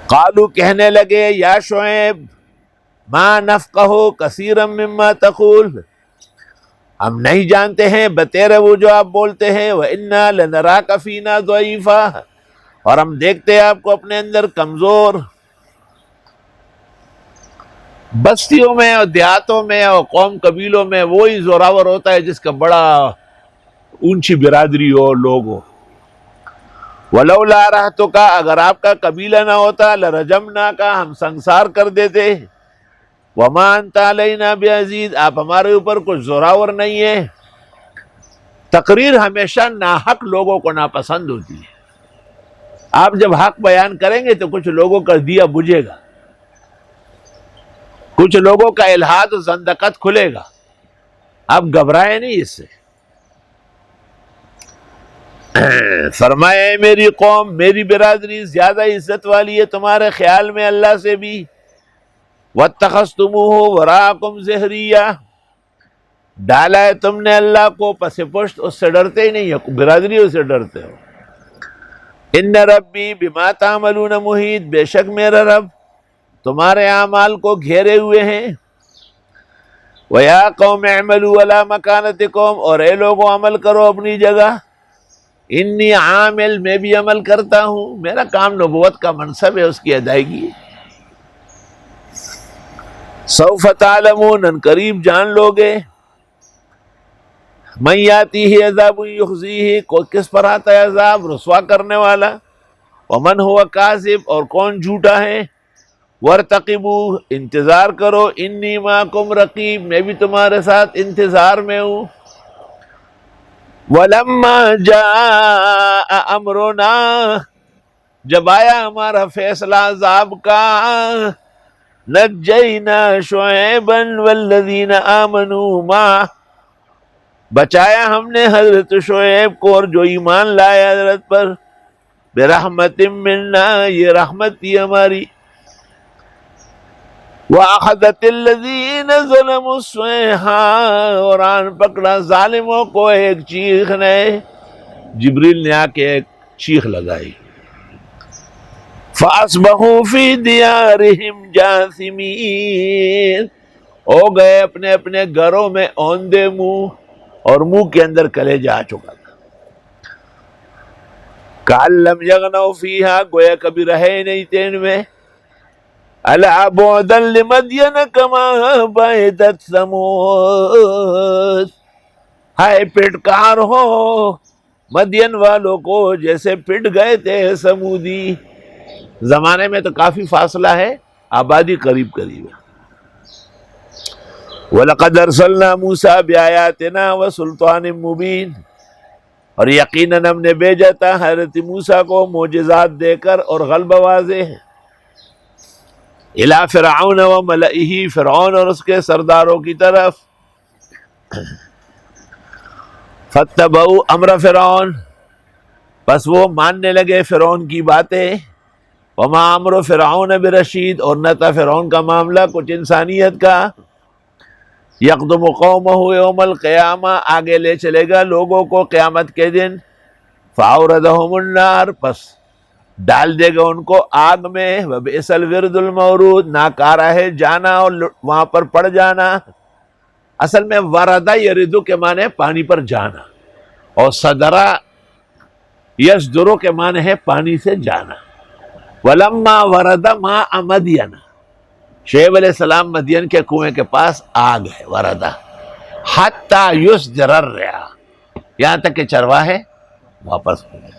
قالو کہنے لگے یا شعیب ما نفقہ کثیرا مما تقول، ہم نہیں جانتے ہیں بتیرے وہ جو آپ بولتے ہیں. وَإِنَّا لَنَرَاكَ فِينَا ضَعِيفًا، اور ہم دیکھتے ہیں آپ کو اپنے اندر کمزور. بستیوں میں اور دیہاتوں میں اور قوم قبیلوں میں وہی زوراور ہوتا ہے جس کا بڑا اونچی برادری ہو، لوگ ہو. وَلَوْلَا رَحْتُكَ، اگر آپ کا قبیلہ نہ ہوتا لَرَجَمْنَاكَ، ہم سنسار کر دیتے. وَمَا أَنْتَ عَلَيْنَا بِعَزِيزٍ، آپ ہمارے اوپر کچھ زوراور نہیں ہے. تقریر ہمیشہ ناحق لوگوں کو ناپسند ہوتی ہے. آپ جب حق بیان کریں گے تو کچھ لوگوں کا دیا بجھے گا، کچھ لوگوں کا الحاد و زندقت کھلے گا. آپ گھبرائیں نہیں اس سے. فرمایا اے میری قوم، میری برادری زیادہ عزت والی ہے تمہارے خیال میں اللہ سے بھی. وَاتَّخَذْتُمُوهُ وَرَاءَكُمْ ظِهْرِيًّا، ڈالا ہے تم نے اللہ کو پس پشت، اس سے ڈرتے ہی نہیں ہو، برادری اس سے ڈرتے ہو. ان ربی بما تعملون محیط، بے شک میرا رب تمہارے اعمال کو گھیرے ہوئے ہیں. وَيَا قَوْمِ اعْمَلُوا عَلَىٰ مَكَانَتِكُمْ، اور اے لوگوں عمل کرو اپنی جگہ. انی عامل، میں بھی عمل کرتا ہوں، میرا کام نبوت کا منصب ہے، اس کی ادائیگی. سوف تعلمون، ان قریب جان لوگے. من یاتیہ عذاب یخزیہ، کو کس پر آتا ہے عذاب رسوا کرنے والا. ومن ہوا کاذب، اور کون جھوٹا ہے. وارتقبوا، انتظار کرو. انی معکم رقیب، میں بھی تمہارے ساتھ انتظار میں ہوں. ولما جاء امرنا، جب آیا ہمارا فیصلہ عذاب کا. نجینا شعیبا والذین آمنوا معہ، بچایا ہم نے حضرت شعیب کو اور جو ایمان لایا حضرت پر. برحمت منا، یہ رحمت تھی ہماری. وَأَخَذَتِ الَّذِينَ ظَلَمُوا الصَّيْحَةُ، اور آن پکڑا ظالموں کو ایک چیخ نے. جبریل نے آ کے ایک چیخ لگائی. فَأَصْبَحُوا فِي دِيَارِهِمْ جَاثِمِينَ، ہو گئے اپنے اپنے گھروں میں اوندے منہ، اور منہ کے اندر کلیجہ آ چکا تھا. کَأَن لَّمْ يَغْنَوْا فِيهَا، گویا کبھی رہے نہیں تھے ان میں. أَلَا بُعْدًا لِمَدْيَنَ كَمَا بَعِدَتْ ثَمُودُ، ہائے پٹکار ہو مدین والوں کو جیسے پٹ گئے تھے سمودی. زمانے میں تو کافی فاصلہ ہے، آبادی قریب قریب ہے. وَلَقَدْ أَرْسَلْنَا مُوسَىٰ بِآيَاتِنَا وَسُلْطَانٍ مُّبِينٍ، اور یقیناً ہم نے بھیجا تھا حضرت موسیٰ کو معجزات دے کر اور غلبہ واضح. اِلَىٰ فِرْعَوْنَ وَمَلَئِهِ، فرعون اور اس کے سرداروں کی طرف. فَاتَّبَعُوا أَمْرَ فِرْعَوْنَ، بس وہ ماننے لگے فرعون کی باتیں. وَمَا أَمْرُ فِرْعَوْنَ بِرَشِيدٍ، اور نہ تھا فرعون کا معاملہ کچھ انسانیت کا. يَقْدُمُ قَوْمَهُ يَوْمَ الْقِيَامَةِ، آگے لے چلے گا لوگوں کو قیامت کے دن. فَأَوْرَدَهُمُ النَّارَ، پس ڈال دے گا ان کو آگ میں. وَبِئْسَ الْوِرْدُ الْمَوْرُودُ، ناکارہ ہے جانا اور وہاں پر پڑ جانا. اصل میں وردہ یردو کے معنی پانی پر جانا، اور صدرہ یصدرو کے معنی ہے پانی سے جانا. وَلَمَّا وَرَدَ مَاءَ مَدْیَنَ، شعیب علیہ السلام مدین کے کنویں کے پاس آ گئے. وردہ حَتَّى يُصْدِرَ الرِّعَاء، یہاں تک کہ چرواہے واپس ہو گئے.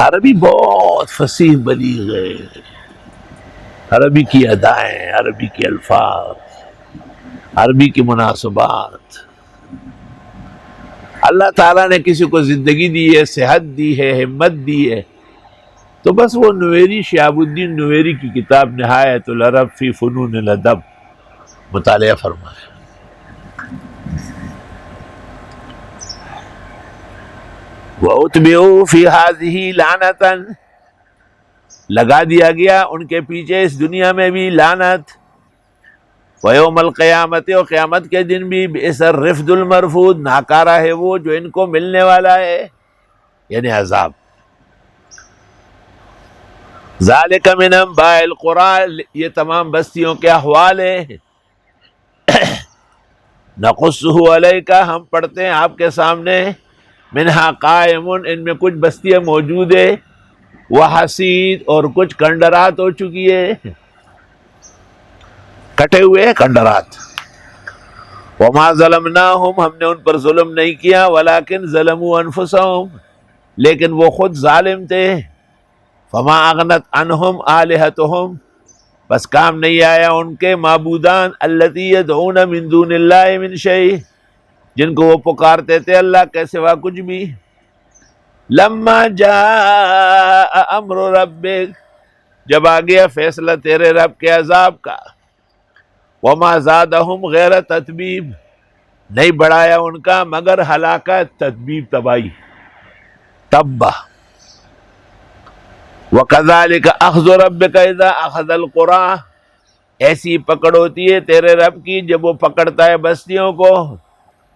عربی بہت فصیح بلیغ ہے، عربی کی ادائیں، عربی کے الفاظ. عربی کی مناسبات. اللہ تعالیٰ نے کسی کو زندگی دی ہے، صحت دی ہے، ہمت دی ہے، تو بس وہ نویری، شہاب الدین نویری کی کتاب نہایت العرب فی فنون الادب مطالعہ فرمائے. وَأُتْبِعُوا فِي هَذِهِ لَعْنَةً، لگا دیا گیا ان کے پیچھے اس دنیا میں بھی لعنت. وَيَوْمَ الْقِيَامَةِ، اور قیامت کے دن بھی بِئْسَ الرِّفْدُ الْمَرْفُودُ، ناکارہ ہے وہ جو ان کو ملنے والا ہے، یعنی عذاب. ذَلِكَ مِنْ أَنْبَاءِ الْقُرَىٰ، یہ تمام بستیوں کے احوال ہیں. نَقُصُّهُ عَلَيْكَ، ہم پڑھتے ہیں آپ کے سامنے. منہا قائم، ان میں کچھ بستیاں موجود ہیں، وحسید، اور کچھ کنڈرات ہو چکی ہے، کٹے ہوئے کنڈرات. وما ظلمناہم، ہم نے ان پر ظلم نہیں کیا، ولیکن ظلموا انفسہم، لیکن وہ خود ظالم تھے. فما اغنت عنہم آلہتہم، بس کام نہیں آیا ان کے معبودان، التی یدعون من دون اللہ من شیء، جن کو وہ پکارتے تھے اللہ کے سوا کچھ بھی. لما جاء امر ربک، جب آ گیا فیصلہ تیرے رب کے عذاب کا. وما زادہم غیر تتبیب، نہیں بڑھایا ان کا مگر ہلاکت، تتبیب تباہی، تبہ. وَكَذَلِكَ أَخْذُ رَبِّكَ إِذَا أَخَذَ الْقُرَىٰ، ایسی پکڑ ہوتی ہے تیرے رب کی جب وہ پکڑتا ہے بستیوں کو.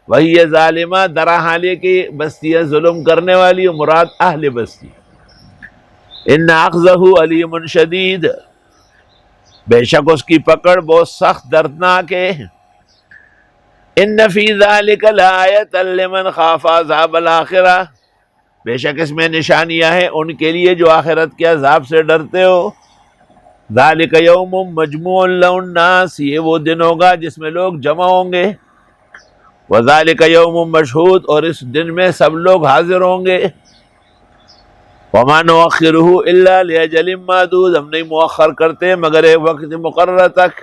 وہی ظالمہ، درا حالی کی بستیاں ظلم کرنے والی، مراد اہل بستی. ان اخذہ علیم شدید، بے شک اس کی پکڑ بہت سخت دردناک ہے. ان فی ذلک لآیۃ لمن خاف عذاب الآخرہ، بے شک اس میں نشانیاں ہیں ان کے لیے جو آخرت کے عذاب سے ڈرتے ہو. ذالک یوم مجموع له الناس، یہ وہ دن ہوگا جس میں لوگ جمع ہوں گے. وذالک یوم مشہود، اور اس دن میں سب لوگ حاضر ہوں گے. وما نؤخرہ الا لاجل معدود، ہم نہیں مؤخر کرتے مگر ایک وقت مقرر تک.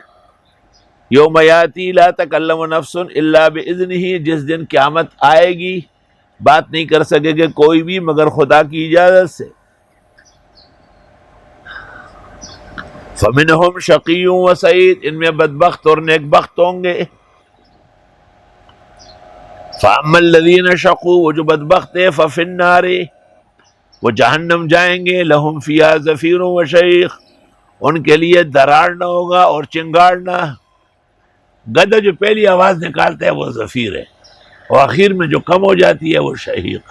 یوم یاتی لا تکلم نفس الا باذنہ، جس دن قیامت آئے گی بات نہیں کر سکے گے کوئی بھی مگر خدا کی اجازت سے. فمنہم شقی و سعید، ان میں بدبخت اور نیک بخت ہوں گے. فاما الذین شقوا، وہ جو بدبخت ہے، ففی النار، وہ جہنم جائیں گے. لہم فیہا زفیر و شیخ، ان کے لیے دراڑنا ہوگا اور چنگاڑنا. گدھا جو پہلی آواز نکالتا ہے وہ زفیر ہے، اور آخر میں جو کم ہو جاتی ہے وہ شہیق.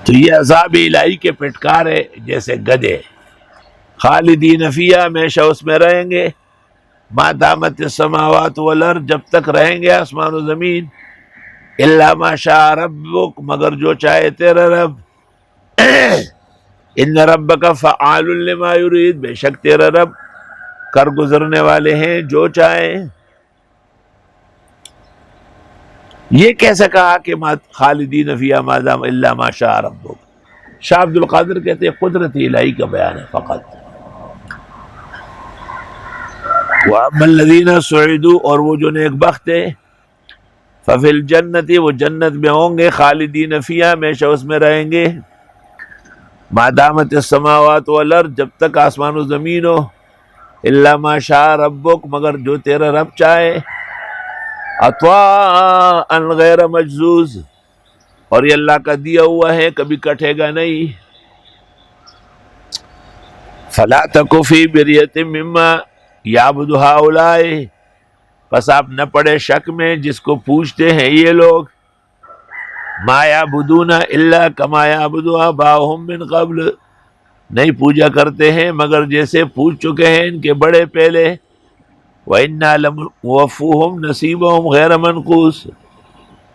تو یہ عذاب الہی کے پٹکار ہے جیسے گدھے. خالدین فیہا، ہمیشہ اس میں رہیں گے. ما دامت السماوات والارض، جب تک رہیں گے آسمان و زمین. الا ما شاء ربک، مگر جو چاہے تیرا رب. ان ربک فعال لما یرید، بے شک تیرا رب کر گزرنے والے ہیں جو چاہیں. یہ کیسے کہا کہ خالدین فیہا ما دام الا ما شاء ربک؟ شاہ عبد القادر کہتے ہیں قدرت الہی کا بیان ہے فقط. وَأَمَّا الَّذِينَ سُعِدُوا، اور وہ جو نیک بخت ہیں، فَفِي الْجَنَّةِ، وہ جنت میں ہوں گے. خالدین فیہا، ہمیشہ اس میں رہیں گے. ما دامت السماوات والارض، جب تک آسمان و زمین ہو. الا ما شاء ربک، مگر جو تیرا رب چاہے. عطاء غیر مجزوز، اور یہ اللہ کا دیا ہوا ہے، کبھی کٹے گا نہیں. فلا تک فی مریۃ مما یعبد ہؤلاء، بس آپ نہ پڑے شک میں جس کو پوچھتے ہیں یہ لوگ. ما یعبدون الا کما یعبد آباؤہم من قبل، نہیں پوجا کرتے ہیں مگر جیسے پوچھ چکے ہیں ان کے بڑے پہلے. وَإِنَّا لَمُوَفُّوهُمْ نَصِيبَهُمْ غَيْرَ مَنْقُوصٍ،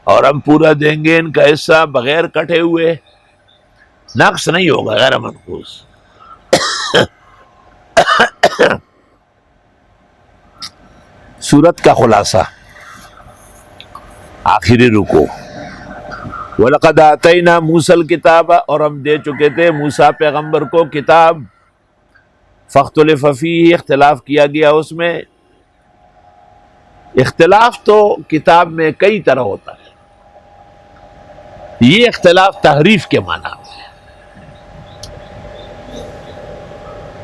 اور ہم پورا دیں گے ان کا حصہ بغیر کٹے ہوئے، نقص نہیں ہوگا، غیر منقوص. سورت کا خلاصہ، آخری رکوع. وَلَقَدْ آتَيْنَا مُوسَى الْكِتَابَ، اور ہم دے چکے تھے موسیٰ پیغمبر کو کتاب. فَاخْتُلِفَ فِيهِ، اختلاف کیا گیا اس میں. اختلاف تو کتاب میں کئی طرح ہوتا ہے، یہ اختلاف تحریف کے معنی میں ہے۔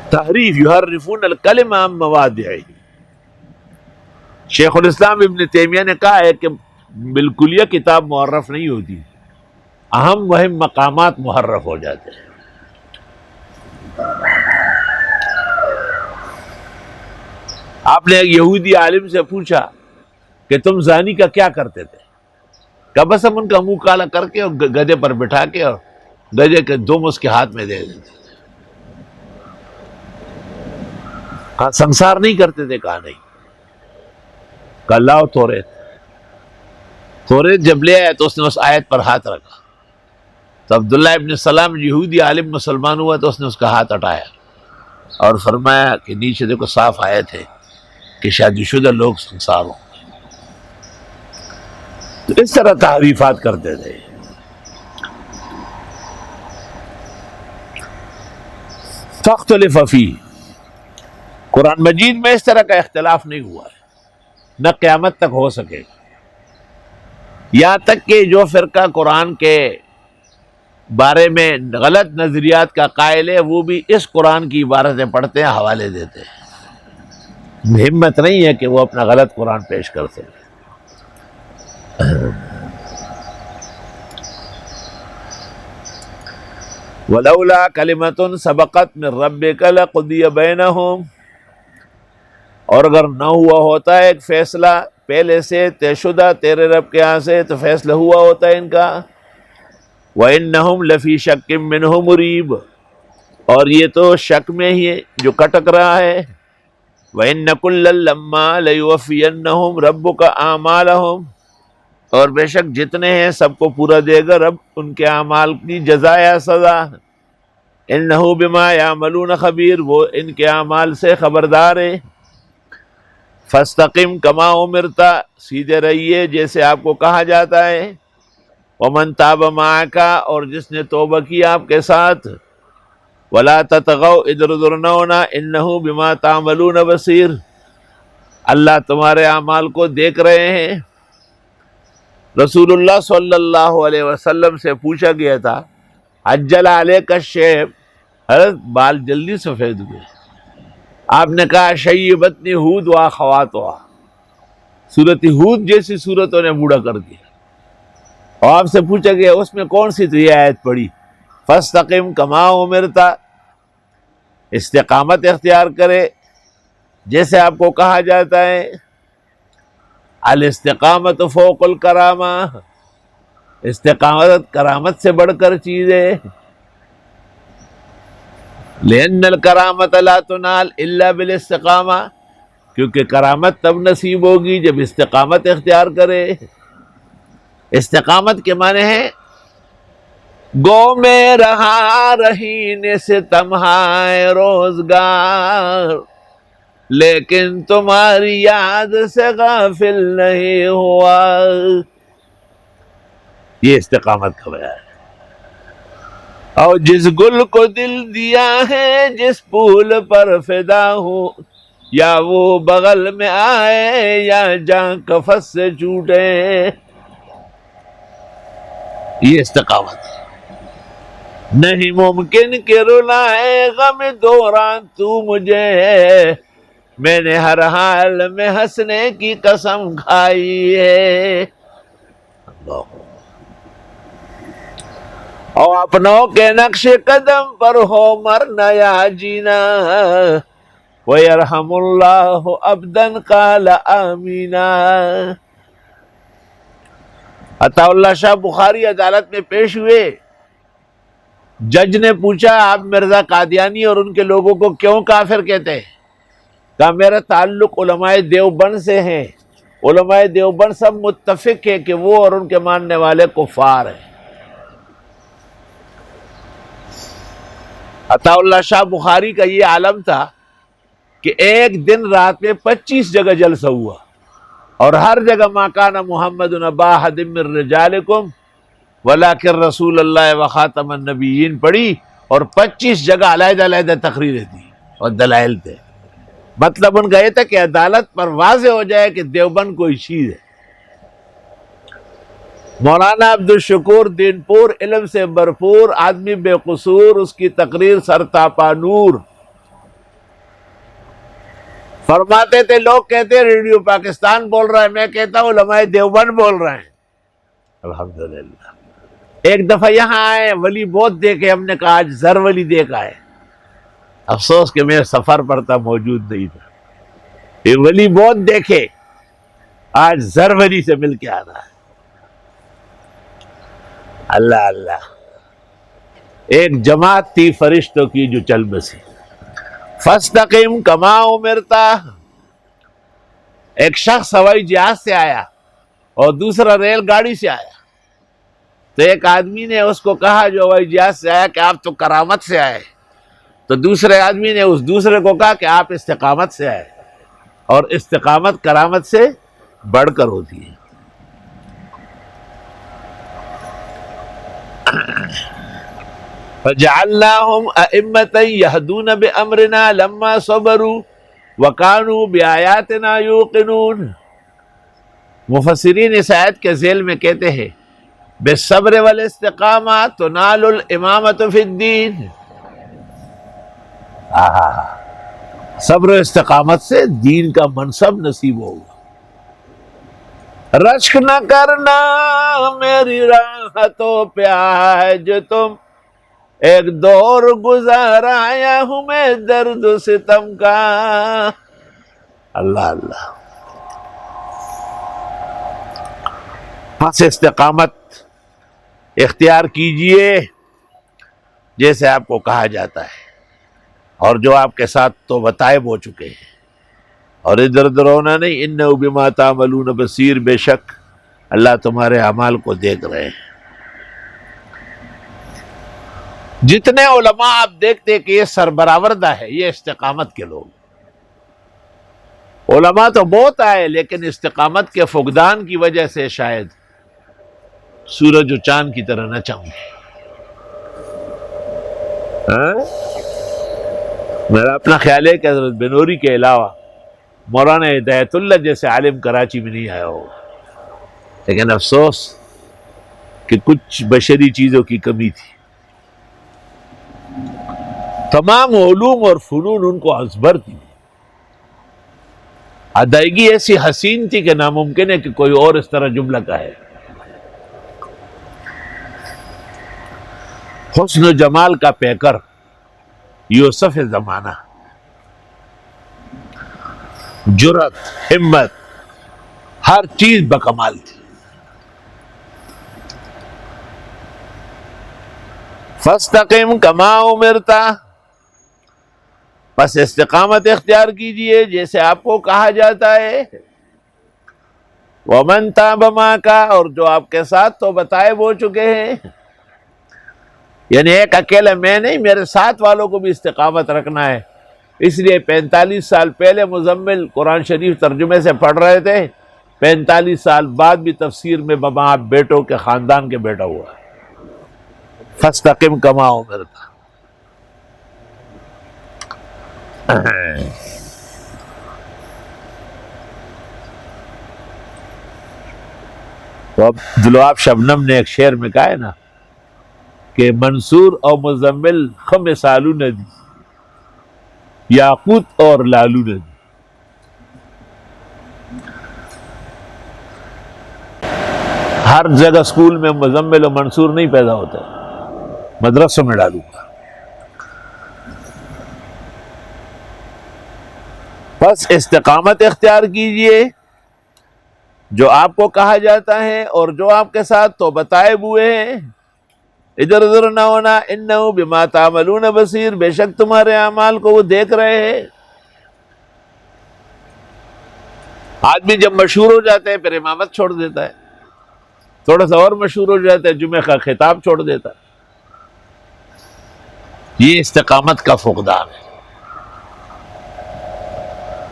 تحریف، یحرفون الکلم عن مواضعہ۔ شیخ الاسلام ابن تیمیہ نے کہا ہے کہ بالکل یہ کتاب محرف نہیں ہوتی، اہم وہم مقامات محرف ہو جاتے ہیں۔ آپ نے ایک یہودی عالم سے پوچھا کہ تم زانی کا کیا کرتے تھے؟ کہ بس ہم ان کا منہ کالا کر کے اور گدھے پر بٹھا کے اور گدھے کے دم اس کے ہاتھ میں دے دیتے۔ کہا سنسار نہیں کرتے تھے؟ کہا نہیں۔ کہا لاؤ توریت۔ توریت جب لے آیا تو اس نے اس آیت پر ہاتھ رکھا، تو عبداللہ ابن سلام یہودی عالم مسلمان ہوا تو اس نے اس کا ہاتھ ہٹایا اور فرمایا کہ نیچے دیکھو صاف آیت ہے کہ شادی شدہ لوگ سنسار ہوں۔ تو اس طرح تحریفات کرتے تھے۔ فاختلف فیہ، قرآن مجید میں اس طرح کا اختلاف نہیں ہوا ہے، نہ قیامت تک ہو سکے گا، یہاں تک کہ جو فرقہ قرآن کے بارے میں غلط نظریات کا قائل ہے وہ بھی اس قرآن کی عبارتیں پڑھتے ہیں، حوالے دیتے ہیں، ہمت نہیں ہے کہ وہ اپنا غلط قرآن پیش کر سکے۔ وَلَوْلَا كَلِمَةٌ سَبَقَتْ مِن رَبِّكَ لَقُضِيَ بَيْنَهُمْ، اور اگر نہ ہوا ہوتا ہے ایک فیصلہ پہلے سے طے شدہ تیرے رب کے ہاں سے تو فیصلہ ہوا ہوتا ہے ان کا۔ وَإِنَّهُمْ لَفِي شَكٍّ مِّنْهُ مُرِيبٍ، اور یہ تو شک میں ہی ہے جو کٹک رہا ہے۔ وَإِنَّ كُلًّا لَمَّا لَيُوَفِّيَنَّهُمْ رَبُّكَ أَعْمَالَهُمْ، اور بے شک جتنے ہیں سب کو پورا دے گا رب ان کے اعمال کی جزا یا سزا۔ إِنَّهُ بِمَا يَعْمَلُونَ خَبِيرٌ، وہ ان کے اعمال سے خبردار ہے۔ فَاسْتَقِمْ كَمَا أُمِرْتَ، سیدھے رہیے جیسے آپ کو کہا جاتا ہے۔ وَمَنْ تَابَ مَعَكَ، اور جس نے توبہ کیا آپ کے ساتھ۔ وَلَا تَطْغَوْا، ادھر ادھر نہ ہونا، إِنَّهُ بِمَا تَعْمَلُونَ بَصِيرٌ، اللہ تمہارے اعمال کو دیکھ رہے ہیں۔ رسول اللہ صلی اللہ علیہ وسلم سے پوچھا گیا تھا عجل علیک الشیب، حضرت بال جلدی سفید ہوئے؟ آپ نے کہا شیبتنی ہود و اخواتها، سورت ہود جیسی سورتوں نے بوڑھا کر دیا۔ اور آپ سے پوچھا گیا اس میں کون سی تو یہ آیت پڑھی فاستقم کما امرت، استقامت اختیار کرے جیسے آپ کو کہا جاتا ہے۔ الاستقامت فوق الکرامہ، استقامت کرامت سے بڑھ کر چیز ہے۔ لأن الکرامت لا تنال الا بالاستقامہ، کیونکہ کرامت تب نصیب ہوگی جب استقامت اختیار کرے۔ استقامت کے معنی ہے گو میں رہا رہین سے تمہائے روزگار، لیکن تمہاری یاد سے غافل نہیں ہوا، یہ استقامت کا بیان ہے۔ اور جس گل کو دل دیا ہے جس پھول پر فدا ہو، یا وہ بغل میں آئے یا جاں کفس سے چھوٹے، یہ استقامت ہے۔ نہیں ممکن کہ رلائے غم دوران تو مجھے، میں نے ہر حال میں ہنسنے کی قسم کھائی ہے۔ اللہ، اور اپنوں کے نقش قدم پر ہو مرنا یا جینا، وَيَرْحَمُ اللَّهُ عَبْدًا قَالَ آمِينَ۔ عطا اللہ شاہ بخاری عدالت میں پیش ہوئے، جج نے پوچھا آپ مرزا قادیانی اور ان کے لوگوں کو کیوں کافر کہتے ہیں؟ کہا میرا تعلق علماء دیوبند سے ہے، علماء دیوبند سب متفق ہے کہ وہ اور ان کے ماننے والے کفار ہیں۔ عطا اللہ شاہ بخاری کا یہ عالم تھا کہ ایک دن رات میں 25 جگہ جلسہ ہوا، اور ہر جگہ ما کان محمد ابا احد من رجالکم ولکن رسول اللہ وخاتم النبیین پڑھی، اور 25 جگہ علیحدہ علیحدہ تقریریں تھی اور دلائل تھے۔ مطلب ان کا یہ تھا کہ عدالت پر واضح ہو جائے کہ دیوبند کوئی چیز ہے۔ مولانا عبدالشکور دین پور علم سے بھرپور آدمی، بے قصور، اس کی تقریر سرتاپا نور۔ فرماتے تھے لوگ کہتے ہیں ریڈیو پاکستان بول رہا ہے، میں کہتا ہوں علماء دیوبند بول رہے ہیں۔ الحمدللہ۔ ایک دفعہ یہاں آئے، ولی بہت دیکھے، ہم نے کہا آج زر ولی دیکھا ہے۔ افسوس کہ میں سفر پر تھا، موجود نہیں تھا۔ یہ ولی بہت دیکھے، آج زر ولی سے مل کے آ رہا ہے۔ اللہ اللہ۔ ایک جماعت تھی فرشتوں کی جو چل بسی۔ فاستقم کما امرتا۔ ایک شخص ہوائی جہاز سے آیا اور دوسرا ریل گاڑی سے آیا، تو ایک آدمی نے اس کو کہا جو ہوائی جہاز سے آیا کہ آپ تو کرامت سے آئے، تو دوسرے آدمی نے اس دوسرے کو کہا کہ آپ استقامت سے آئے، اور استقامت کرامت سے بڑھ کر ہوتی ہے۔ فَجَعَلْنَاهُمْ أَئِمَّةً يَهْدُونَ بِأَمْرِنَا لَمَّا صَبَرُوا وَكَانُوا بِآيَاتِنَا يُوقِنُونَ۔ مفسرین اس آیت کے ذیل میں کہتے ہیں بالصبر والاستقامہ تنال الامامۃ فی الدین۔ صبر و استقامت سے دین کا منصب نصیب ہوگا۔ رشک نہ کرنا میری راحتوں پہ آج تم، ایک دور گزار آیا ہوں میں درد و ستم کا۔ اللہ اللہ۔ پس استقامت اختیار کیجئے جیسے آپ کو کہا جاتا ہے، اور جو آپ کے ساتھ تو بتائب ہو چکے ہیں، اور ادھر ادھر ہونا نہیں۔ انہ بما تعملون بصیر، بے شک اللہ تمہارے اعمال کو دیکھ رہے ہیں۔ جتنے علماء آپ دیکھتے کہ یہ سربراوردہ ہے، یہ استقامت کے لوگ۔ علماء تو بہت آئے لیکن استقامت کے فقدان کی وجہ سے شاید سورج و چاند کی طرح نہ چمکے۔ میرا اپنا خیال ہے کہ حضرت بنوری کے علاوہ مولانا ہدایت اللہ جیسے عالم کراچی میں نہیں آیا ہوگا، لیکن افسوس کہ کچھ بشری چیزوں کی کمی تھی۔ تمام علوم اور فنون ان کو ازبر تھی، ادائیگی ایسی حسین تھی کہ ناممکن ہے کہ کوئی اور اس طرح جملہ کہے۔ حسن و جمال کا پیکر یوسف زمانہ، جرأت، ہمت، ہر چیز بکمال تھی۔ فاستقم کما امرتا، بس استقامت اختیار کیجئے جیسے آپ کو کہا جاتا ہے۔ ومن تاب معک، اور جو آپ کے ساتھ تو بتائے ہو چکے ہیں، یعنی ایک اکیلے میں نہیں، میرے ساتھ والوں کو بھی استقامت رکھنا ہے۔ اس لیے 45 سال پہلے مزمل قرآن شریف ترجمے سے پڑھ رہے تھے، 45 سال بعد بھی تفسیر میں باپ بیٹوں کے خاندان کے بیٹا ہوا ہے۔ فاستقم کما امرتا۔ تو اب دلواب شبنم نے ایک شعر میں کہا ہے نا کہ منصور اور مزمل خم سالو ندی، یاقوت اور لالو ندی۔ ہر جگہ سکول میں مزمل اور منصور نہیں پیدا ہوتا، مدرسوں میں ڈالوں گا۔ بس استقامت اختیار کیجئے جو آپ کو کہا جاتا ہے اور جو آپ کے ساتھ تو بتائے ہوئے ہیں، ادھر ادھر نہ ہونا۔ انہ بما تعملون بصیر، بے شک تمہارے اعمال کو وہ دیکھ رہے ہیں۔ آدمی جب مشہور ہو جاتا ہے پھر امامت چھوڑ دیتا ہے، تھوڑا سا اور مشہور ہو جاتا ہے جمعہ کا خطاب چھوڑ دیتا ہے۔ یہ استقامت کا فقدان ہے۔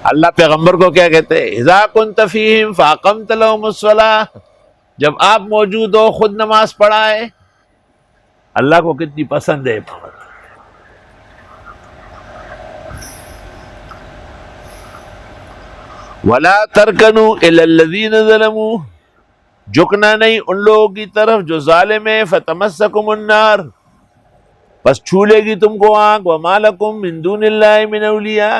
اللہ پیغمبر کو کیا کہتے ہیں؟ اذا کنت فیہم فاقمت لہم الصلاۃ، جب آپ موجود ہو خود نماز پڑھائے۔ اللہ کو کتنی پسند ہے امامت۔ ولا ترکنوا الی الذین ظلموا، جھکنا نہیں ان لوگوں کی طرف جو ظالم ہیں، فتمسکم النار، پس چھولے گی تم کو آگ، وما لکم من دون اللہ من اولیاء،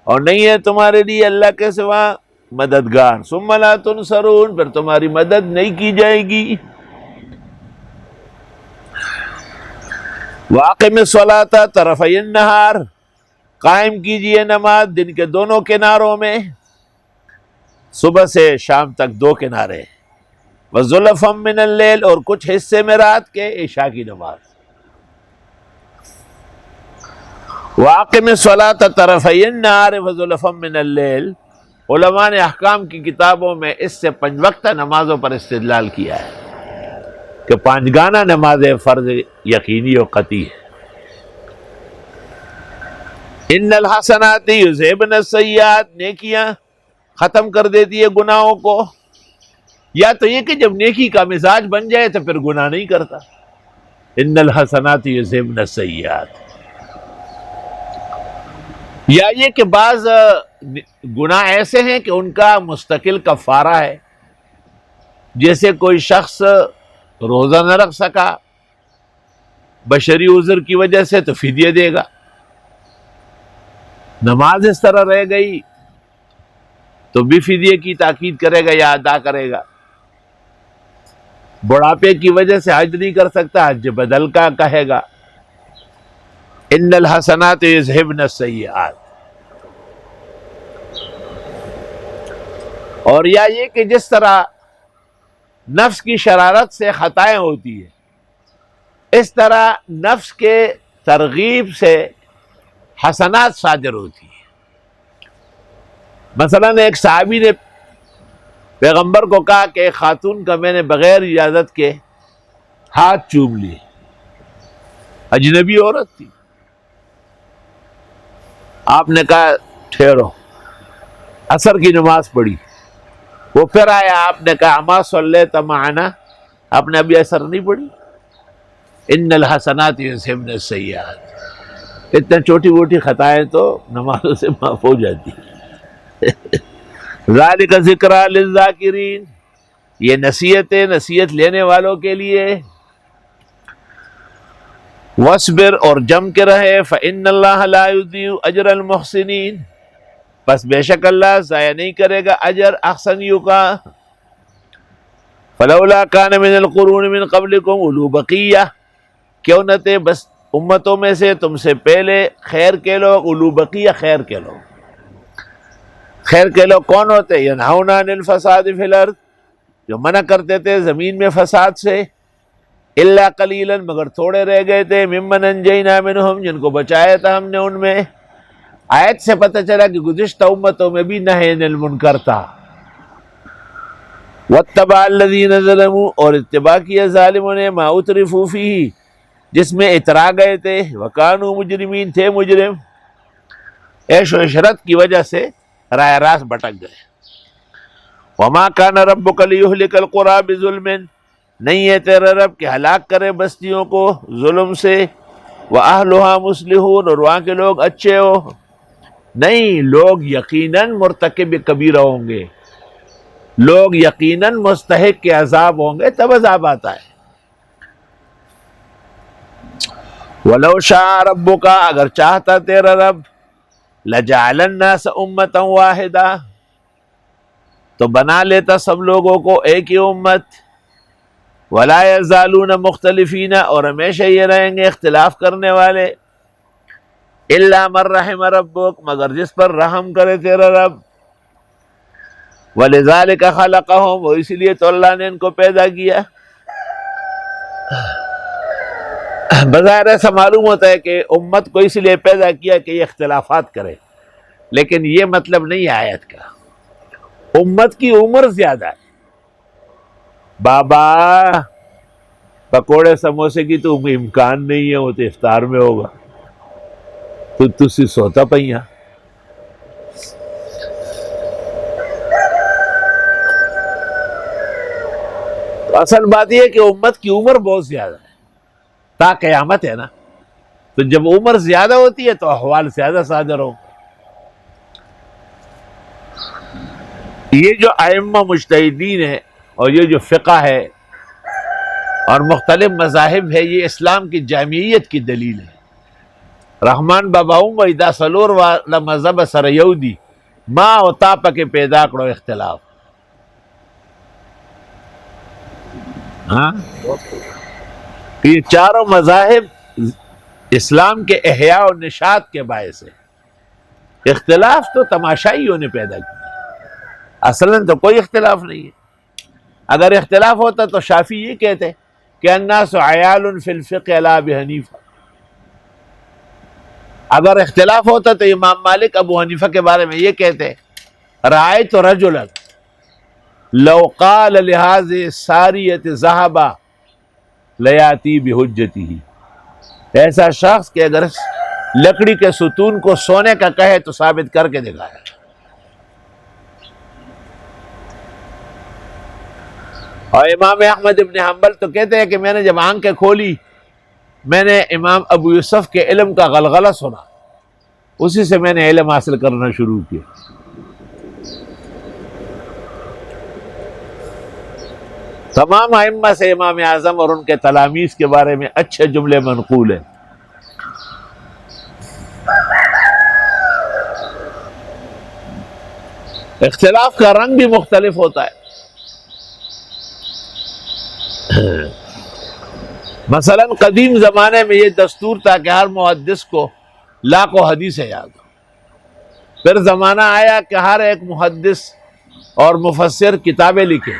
اور نہیں ہے تمہارے لیے اللہ کے سوا مددگار، ثم لا تنصرون، پھر تمہاری مدد نہیں کی جائے گی۔ واقم الصلاۃ طرفی النہار، قائم کیجئے نماز دن کے دونوں کناروں میں، صبح سے شام تک دو کنارے، وزلفا من اللیل، اور کچھ حصے میں رات کے، عشاء کی نماز۔ واقم الصلاۃ طرفی النہار وزلفا من اللیل، علماء نے احکام کی کتابوں میں اس سے 5 وقتہ نمازوں پر استدلال کیا ہے کہ 5 گانا نماز فرض یقینی و قطعی ہے۔ ان الحسنات یذہبن السیئات، نیکیاں ختم کر دیتی ہے گناہوں کو، یا تو یہ کہ جب نیکی کا مزاج بن جائے تو پھر گناہ نہیں کرتا۔ ان الحسنات یذہبن السیئات، یا یہ کہ بعض گناہ ایسے ہیں کہ ان کا مستقل کفارہ ہے، جیسے کوئی شخص روزہ نہ رکھ سکا بشری عذر کی وجہ سے تو فدیہ دے گا، نماز اس طرح رہ گئی تو بھی فدیے کی تاکید کرے گا یا ادا کرے گا، بڑھاپے کی وجہ سے حج نہیں کر سکتا، حج بدل کا کہے گا۔ ان الحسنات یذہبن السیئات، اور یا یہ کہ جس طرح نفس کی شرارت سے خطائیں ہوتی ہے، اس طرح نفس کے ترغیب سے حسنات صادر ہوتی ہیں۔ مثلا ایک صحابی نے پیغمبر کو کہا کہ ایک خاتون کا میں نے بغیر اجازت کے ہاتھ چوم لیے، اجنبی عورت تھی۔ آپ نے کہا ٹھہرو، عصر کی نماز پڑھی، وہ پھر آیا، آپ نے کہا اما صلیت معنا، آپ نے ابھی عصر نہیں پڑھی؟ ان الحسنات یذہبن السیئات، اتنا چھوٹی موٹی خطائیں تو نمازوں سے معاف ہو جاتی ہیں۔ ذالک ذکریٰ للذاکرین، یہ نصیحت ہے نصیحت لینے والوں کے لیے۔ وَاصْبِرْ، اور جم کے رہے، فَإِنَّ اللَّهَ لَا يُضِيعُ أَجْرَ الْمُحْسِنِينَ، بس بے شک اللہ ضائع نہیں کرے گا اجر احسنیوں کا۔ فَلَوْلَا كَانَ مِنَ الْقُرُونِ مِنْ قَبْلِكُمْ أُولُو بَقِيَّةٍ، کیوں نہ تھے بس امتوں میں سے تم سے پہلے خیر کے لوگ، اولو بقیہ خیر کے لوگ۔ خیر کے لوگ کون ہوتے؟ ینہون عن الفساد فی الارض، جو منع کرتے تھے زمین میں فساد سے، الا قلیلا، مگر تھوڑے رہ گئے تھے، ممن انجینا منہم، جن کو بچایا تھا ہم نے ان میں۔ آیت سے پتہ چلا کہ گزشتہ امتوں میں بھی نہی عن المنکر تھا۔ واتبع الذین ظلموا، اور اتباع کیا ظالموں نے، ما اترفوا فیہ، جس میں اترا گئے تھے، وکانوا مجرمین، تھے مجرم، عیش و عشرت کی وجہ سے راہ راست بھٹک گئے۔ وما کان ربک لیہلک القری بظلم، نہیں ہے تیرا رب کہ ہلاک کرے بستیوں کو ظلم سے، واہلھا مصلحون، اور وہاں کے لوگ اچھے ہو، نہیں، لوگ یقیناً مرتکب کبیرہ ہوں گے، لوگ یقیناً مستحق کے عذاب ہوں گے، تب عذاب آتا ہے۔ وَلَوْ شَاءَ رَبُّكَ، اگر چاہتا تیرا رب، لَجَعَلَ النَّاسَ أُمَّةً وَاحِدَةً، تو بنا لیتا سب لوگوں کو ایک ہی امت، وَلَا يَزَالُونَ مُخْتَلِفِينَ، اور ہمیشہ یہ رہیں گے اختلاف کرنے والے، إِلَّا مَن رَحِمَ رَبُّكَ، مگر جس پر رحم کرے تیرا رب، وَلِذَلِكَ خَلَقَهُمْ، وہ اسی لیے تو اللہ نے ان کو پیدا کیا۔ بظاہر ایسا معلوم ہوتا ہے کہ امت کو اس لیے پیدا کیا کہ یہ اختلافات کرے، لیکن یہ مطلب نہیں ہے آیت کا۔ امت کی عمر زیادہ ہے، بابا پکوڑے سموسے کی تو امکان نہیں ہے، وہ تو افطار میں ہوگا، تو تسی سوتا پئیاں۔ اصل بات یہ ہے کہ امت کی عمر بہت زیادہ ہے، تا قیامت ہے نا، تو جب عمر زیادہ ہوتی ہے تو احوال زیادہ صادر ہو۔ یہ جو ائمہ مجتہدین ہے اور یہ جو فقہ ہے اور مختلف مذاہب ہے، یہ اسلام کی جامعیت کی دلیل ہے۔ رحمان باباؤں و ادا سلور والا مذہب سر یہودی ماں و تاپ کے پیدا کرو اختلاف۔ ہاں، یہ چاروں مذاہب اسلام کے احیاء و نشاط کے باعث ہے۔ اختلاف تو تماشائیوں نے پیدا کیا، اصلاً تو کوئی اختلاف نہیں ہے۔ اگر اختلاف ہوتا تو شافعی یہ کہتے کہ الناس عیال فی الفقہ علی ابی حنیفہ۔ اگر اختلاف ہوتا تو امام مالک ابو حنیفہ کے بارے میں یہ کہتے رأیت رجلا لو قال لهذه الساریۃ ذهبا لیاتی بحجتہ، ایسا شخص کہ اگر لکڑی کے ستون کو سونے کا کہے تو ثابت کر کے دکھایا۔ اور امام احمد ابن حنبل تو کہتے ہیں کہ میں نے جب آنکھیں کھولی میں نے امام ابو یوسف کے علم کا غلغلہ سنا، اسی سے میں نے علم حاصل کرنا شروع کیا۔ تمام ائمہ سے امام اعظم اور ان کے تلاميذ کے بارے میں اچھے جملے منقول ہیں۔ اختلاف کا رنگ بھی مختلف ہوتا ہے۔ مثلا قدیم زمانے میں یہ دستور تھا کہ ہر محدث کو لاکھوں حدیثیں یاد ہو۔ پھر زمانہ آیا کہ ہر ایک محدث اور مفسر کتابیں لکھے۔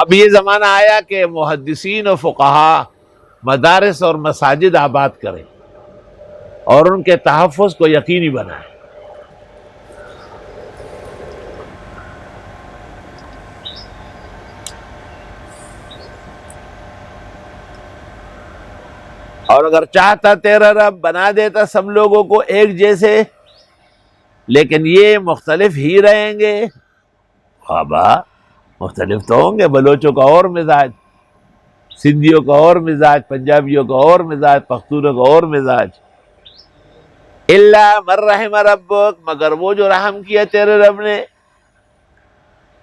اب یہ زمانہ آیا کہ محدثین و فقہا مدارس اور مساجد آباد کریں اور ان کے تحفظ کو یقینی بنائیں۔ اور اگر چاہتا تیرا رب بنا دیتا سب لوگوں کو ایک جیسے، لیکن یہ مختلف ہی رہیں گے۔ بابا مختلف تو ہوں گے، بلوچوں کا اور مزاج، سندھیوں کا اور مزاج، پنجابیوں کا اور مزاج، پختونوں کا اور مزاج۔ الا من رحم ربک، مگر وہ جو رحم کیا تیرے رب نے۔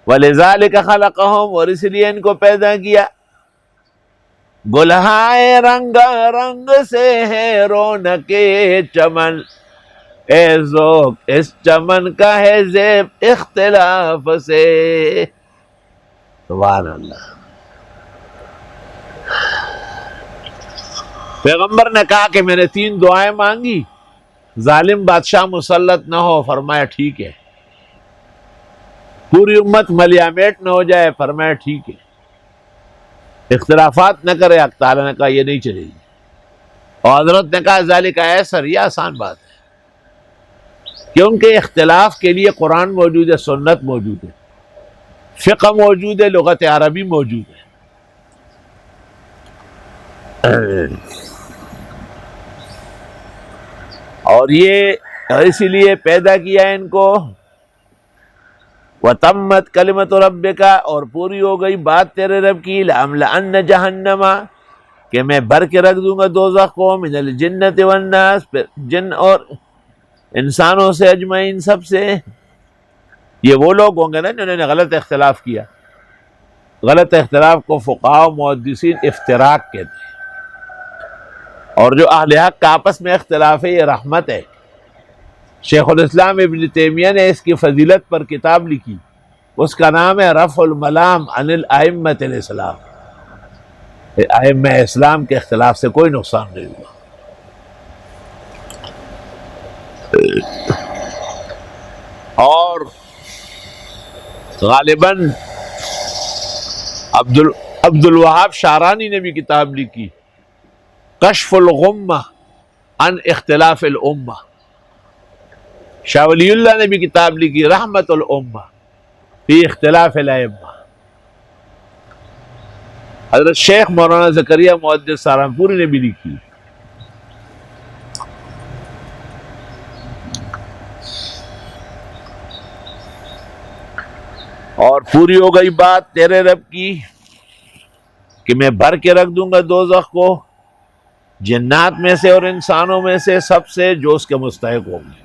ولذالک خلقہم، اور اس لیے ان کو پیدا کیا۔ گلہائے رنگا رنگ سے ہے رونق چمن، اے ذوق اس چمن کا ہے زیب اختلاف سے۔ سبحان اللہ۔ پیغمبر نے کہا کہ میں نے 3 دعائیں مانگی، ظالم بادشاہ مسلط نہ ہو، فرمایا ٹھیک ہے۔ پوری امت ملیامیٹ نہ ہو جائے، فرمایا ٹھیک ہے۔ اختلافات نہ کرے، حق تعالیٰ نے کہا یہ نہیں چلے گی۔ اور حضرت نے کہا ذالک ایسر، یہ آسان بات ہے، کیونکہ اختلاف کے لیے قرآن موجود ہے، سنت موجود ہے، فقہ موجود ہے، لغت عربی موجود ہے۔ اور یہ اسی لیے پیدا کیا ان کو۔ وَتَمَّتْ كَلِمَةُ رَبِّكَ، اور پوری ہو گئی بات تیرے رب کی، لَأَمْلَأَنَّ جَهَنَّمَ، کہ میں بھر کے رکھ دوں گا دوزخ کو، مِنَ الْجِنَّةِ وَالنَّاسِ، پھر جن اور انسانوں سے اجمعین، سب سے۔ یہ وہ لوگ ہوں گے نا جنہوں نے غلط اختلاف کیا۔ غلط اختلاف کو فقہاء و محدثین افتراق کہتے ہیں، اور جو اہل حق کا آپس میں اختلاف ہے یہ رحمت ہے۔ شیخ الاسلام ابن تیمیہ نے اس کی فضیلت پر کتاب لکھی، اس کا نام ہے رفع الملام عن الائمۃ الاسلام۔ ائمہ اسلام کے اختلاف سے کوئی نقصان نہیں ہوا۔ اور غالباً عبد الوہاب شعرانی نے بھی کتاب لکھی، کشف الغمہ عن اختلاف الامہ۔ شاہ ولی اللہ نے بھی کتاب لکھی، رحمت الامہ فی اختلاف الائمہ۔ حضرت شیخ مولانا زکریہ محدث سہارنپوری نے بھی لکھی۔ اور پوری ہو گئی بات تیرے رب کی کہ میں بھر کے رکھ دوں گا دوزخ کو جنات میں سے اور انسانوں میں سے، سب سے جو اس کے مستحق ہوں گے۔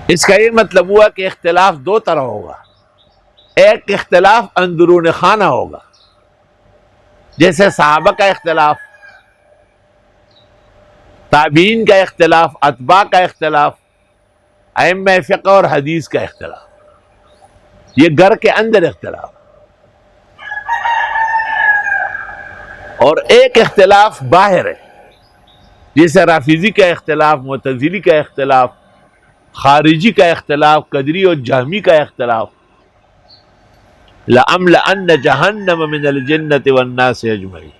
اس کا یہ مطلب ہوا کہ اختلاف دو طرح ہوگا. ایک اختلاف اندرون خانہ ہوگا، جیسے صحابہ کا اختلاف، تابعین کا اختلاف، اتباع کا اختلاف، ائمہ فقہ اور حدیث کا اختلاف. یہ گھر کے اندر اختلاف. اور ایک اختلاف باہر ہے، جیسے رافضی کا اختلاف، معتزلی کا اختلاف، خارجی کا اختلاف، قدری اور جہمی کا اختلاف. لَأَمْلَأَنَّ جَهَنَّمَ مِنَ الْجِنَّةِ وَالنَّاسِ أَجْمَعِينَ.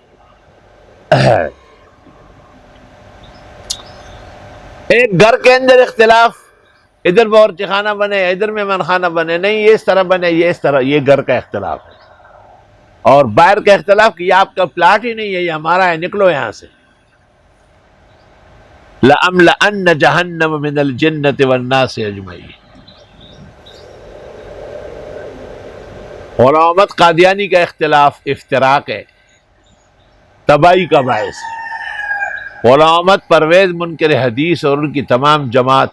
ایک گھر کے اندر اختلاف، ادھر باورچی خانہ بنے، ادھر مہمان خانہ بنے، نہیں یہ اس طرح بنے، یہ اس طرح، یہ گھر کا اختلاف ہے. اور باہر کا اختلاف کہ یہ آپ کا پلاٹ ہی نہیں ہے، یہ ہمارا ہے، نکلو یہاں سے. لَأَمْلَأَنَّ جَهَنَّمَ مِنَ الْجِنَّةِ وَالنَّاسِ أَجْمَعِينَ. غلام احمد قادیانی کا اختلاف افتراق ہے، تباہی کا باعث ہے. غلام احمد پرویز منکر حدیث اور ان کی تمام جماعت،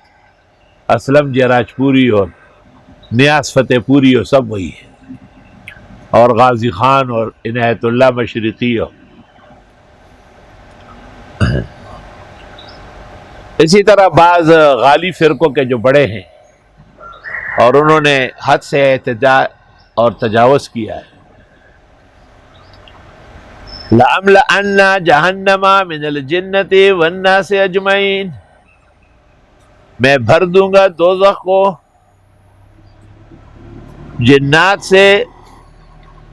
اسلم جراج پوری اور نیاز فتح پوری اور سب وہی ہے، اور غازی خان اور عنایت اللہ مشرقی. اور اسی طرح بعض غالی فرقوں کے جو بڑے ہیں اور انہوں نے حد سے اعتداء اور تجاوز کیا ہے. لَأَمْلَأَنَّ جَهَنَّمَ مِنَ الْجِنَّةِ وَالنَّاسِ أَجْمَعِينَ. میں بھر دوں گا دوزخ کو جنات سے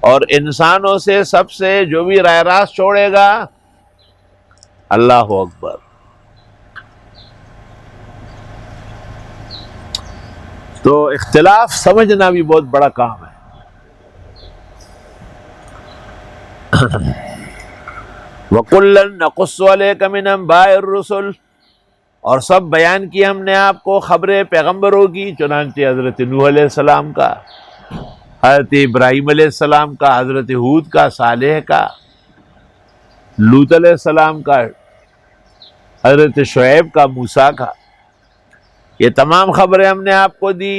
اور انسانوں سے، سب سے، جو بھی راہ راست چھوڑے گا. اللہ اکبر. تو اختلاف سمجھنا بھی بہت بڑا کام ہے. وَكُلًّا نَقُصُّ عَلَيْكَ مِنْ أَنْبَاءِ الرُّسُلِ. اور سب بیان کی ہم نے آپ کو خبریں پیغمبروں کی، چنانچہ حضرت نوح علیہ السلام کا، حضرت ابراہیم علیہ السلام کا، حضرت ہود کا، صالح کا، لوط علیہ السلام کا، حضرت شعیب کا، موسیٰ کا. یہ تمام خبریں ہم نے آپ کو دی.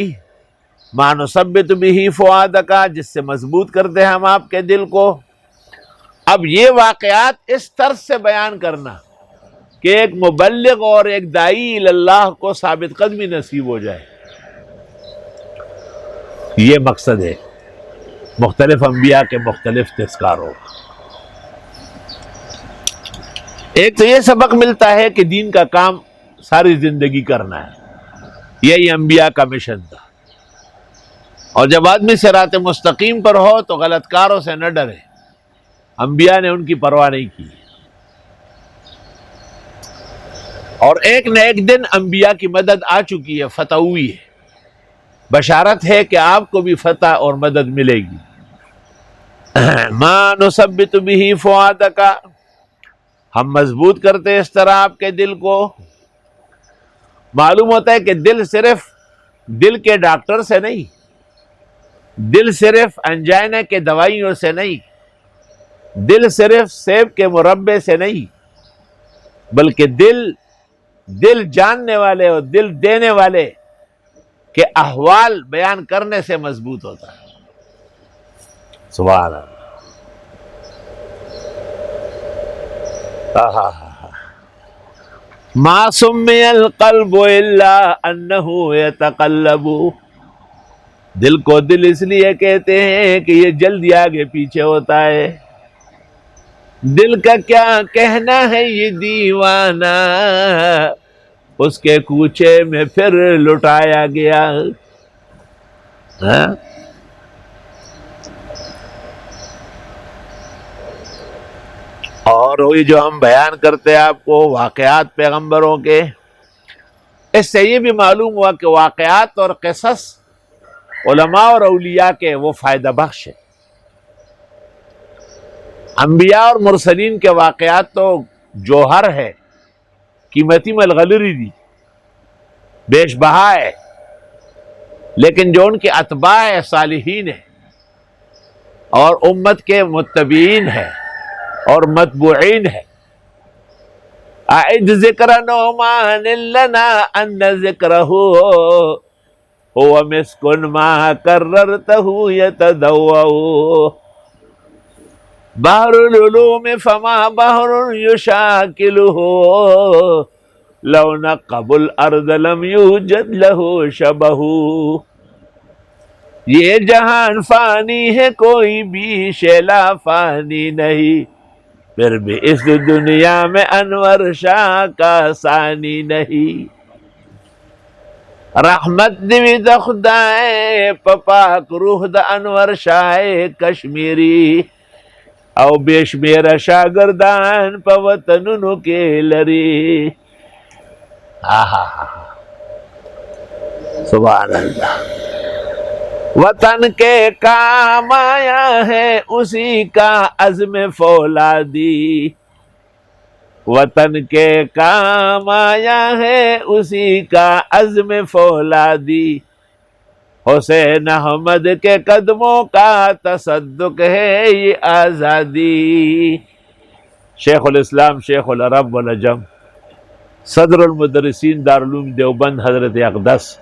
مَا نُثَبِّتُ بِهِ فُؤَادَكَ، جس سے مضبوط کرتے ہیں ہم آپ کے دل کو. اب یہ واقعات اس طرز سے بیان کرنا کہ ایک مبلغ اور ایک داعی اللہ کو ثابت قدمی نصیب ہو جائے، یہ مقصد ہے مختلف انبیاء کے مختلف تذکاروں. ایک تو یہ سبق ملتا ہے کہ دین کا کام ساری زندگی کرنا ہے، یہی انبیاء کا مشن تھا. اور جب آدمی صراط مستقیم پر ہو تو غلط کاروں سے نہ ڈرے. انبیاء نے ان کی پرواہ نہیں کی. اور ایک نہ ایک دن انبیاء کی مدد آ چکی ہے، فتح ہوئی ہے. بشارت ہے کہ آپ کو بھی فتح اور مدد ملے گی. مَا نُثَبِّتُ بِهِ فُؤَادَكَ، ہم مضبوط کرتے اس طرح آپ کے دل کو. معلوم ہوتا ہے کہ دل صرف دل کے ڈاکٹر سے نہیں، دل صرف انجائنا کے دوائیوں سے نہیں، دل صرف سیب کے مربے سے نہیں، بلکہ دل جاننے والے اور دل دینے والے کے احوال بیان کرنے سے مضبوط ہوتا ہے. سبحان اللہ. ما سمي القلب الا انه يتقلب. دل کو دل اس لیے کہتے ہیں کہ یہ جلدی آگے پیچھے ہوتا ہے. دل کا کیا کہنا ہے یہ دیوانہ، اس کے کوچے میں پھر لٹایا گیا. اور وہی جو ہم بیان کرتے ہیں آپ کو واقعات پیغمبروں کے، اس سے یہ بھی معلوم ہوا کہ واقعات اور قصص علماء اور اولیاء کے وہ فائدہ بخش ہے. انبیاء اور مرسلین کے واقعات تو جوہر ہے، قیمتی ملغلری دی، بیش بہا ہے. لیکن جو ان کے اتباع صالحین ہیں اور امت کے متبعین ہیں اور متبوعین ہیں، اعد ذکر نعمان لنا ان ذکرہ هو مسك ما كررته يتدوع بحر العلوم فما بحر يشاكله لو نقب الارض لم يوجد له شبه یہ جہان فانی ہے کوئی بھی شیلا فانی نہیں پھر بھی اس دنیا میں انور شاہ کا ثانی نہیں رحمت دیوی دا خدای پاک روح دا انور شاہ کشمیری او بیشمیر شاگردان پا وطنونو کے لری سبحان اللہ وطن کے کام آیا ہے اسی کا عزم فولادی وطن کے کام آیا ہے اسی کا عزم فولادی حسین احمد کے قدموں کا تصدق ہے یہ آزادی شیخ الاسلام شیخ العرب والعجم صدر المدرسین دارالعلوم دیوبند حضرت اقدس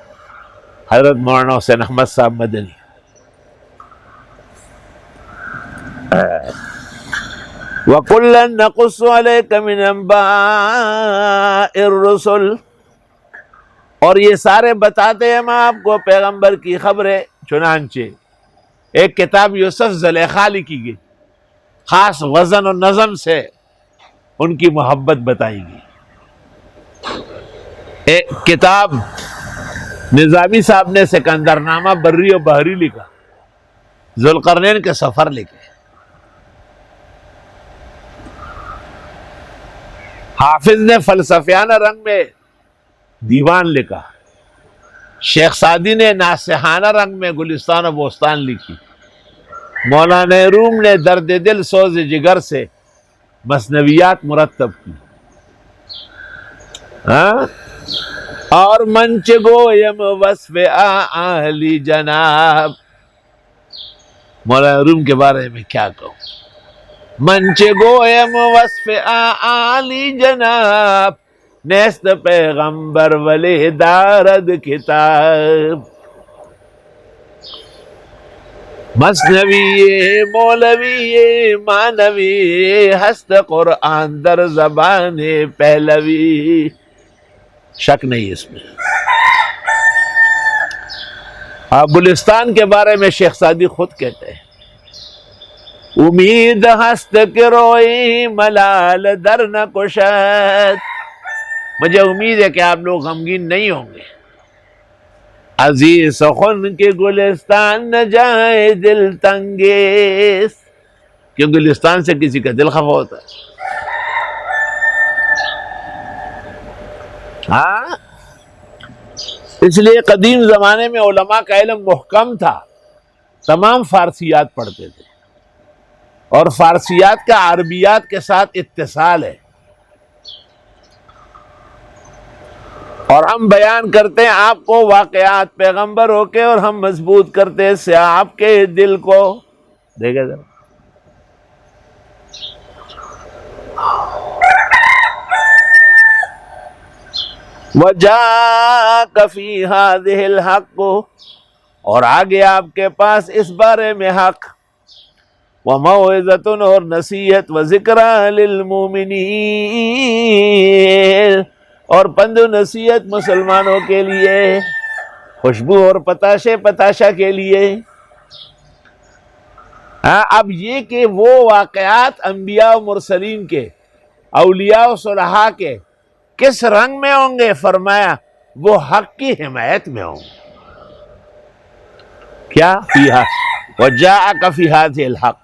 حضرت مولانا حسین احمد صاحب مدنی وَكُلًّا نَقُصُّ عَلَيْكَ مِنْ أَنْبَاءِ الرُّسُلِ اور یہ سارے بتاتے ہیں ہم آپ کو پیغمبر کی خبریں چنانچہ ایک کتاب یوسف زلیخا لکھی گئی خاص وزن و نظم سے ان کی محبت بتائی گئی ایک کتاب نظامی صاحب نے سکندر نامہ بری و بحری لکھا ذوالقرنین کے سفر لکھے حافظ نے فلسفیانہ رنگ میں دیوان لکھا شیخ سعدی نے ناصحانہ رنگ میں گلستان و بوستان لکھی مولانا روم نے درد دل سوز جگر سے مثنویات مرتب کی اور منچ گویم وصف اعلی جناب مولانا روم کے بارے میں کیا کہوں منچ گویم وصف اعلی جناب نیست پیغمبر ولی دارد کتاب مثنوی مولوی مانوی ہست قرآن در زبان پہلوی شک نہیں اس میں بلستان کے بارے میں شیخ سعدی خود کہتے ہیں امید ہست کہ روئی ملال در نہ کشد مجھے امید ہے کہ آپ لوگ غمگین نہیں ہوں گے عزیز سخن کے گلستان نہ جائے دل تنگیس کیوں گلستان سے کسی کا دل خفا ہوتا ہے اس لیے قدیم زمانے میں علماء کا علم محکم تھا تمام فارسیات پڑھتے تھے اور فارسیات کا عربیات کے ساتھ اتصال ہے اور ہم بیان کرتے ہیں آپ کو واقعات پیغمبر ہو کے اور ہم مضبوط کرتے ہیں سے آپ کے دل کو دیکھیں ذرا وَجَاءَكَ فِي هَذِهِ الْحَقُّ اور آگے آپ کے پاس اس بارے میں حق وَمَوْعِظَةٌ اور نصیحت وَذِكْرَى لِلْمُؤْمِنِينَ اور پند و نصیحت مسلمانوں کے لیے خوشبو اور پتاشا کے لیے اب یہ کہ وہ واقعات انبیاء و مرسلین کے اولیاء و صلحاء کے کس رنگ میں ہوں گے فرمایا وہ حق کی حمایت میں ہوں گے کیا وَجَاءَكَ فِي هَذِهِ الْحَقِّ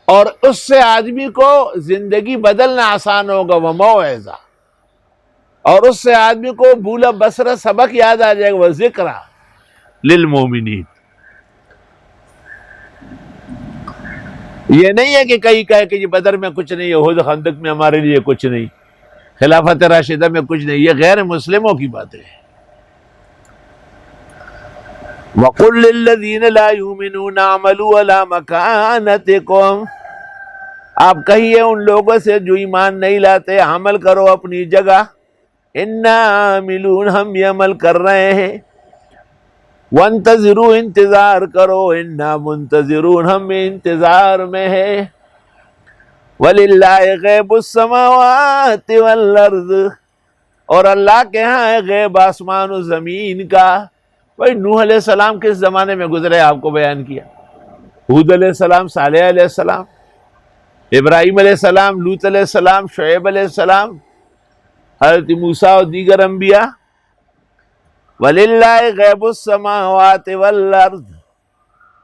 اور اس سے آدمی کو زندگی بدلنا آسان ہوگا وَمَوْعِظَةٌ اور اس سے آدمی کو بولا بسرا سبق یاد آ جائے گا وَذِكْرَى لِلْمُؤْمِنِينَ یہ نہیں ہے کہ کہیں کہے کہ یہ بدر میں کچھ نہیں احد خندق میں ہمارے لیے کچھ نہیں خلافت راشدہ میں کچھ نہیں یہ غیر مسلموں کی باتیں ہیں وَقُلْ لِلَّذِينَ لَا يُؤْمِنُونَ اعْمَلُوا عَلَى مَكَانَتِكُمْ آپ کہیے ان لوگوں سے جو ایمان نہیں لاتے عمل کرو اپنی جگہ اِنَّا عَامِلُونَ ہم یہ عمل کر رہے ہیں وانتظروا انتظار کرو انا منتظرون ہم انتظار میں ہے وللہ غیب السماوات والارض اور اللہ کے ہاں ہے غیب آسمان و زمین کا. بھائی نوح علیہ السلام کس زمانے میں گزرے آپ کو بیان کیا, ہود علیہ السلام, صالح علیہ السلام, ابراہیم علیہ السلام, لوط علیہ السلام, شعیب علیہ السلام, حضرت موسیٰ اور دیگر انبیاء. وَلِلَّهِ غیب السماوات والارض,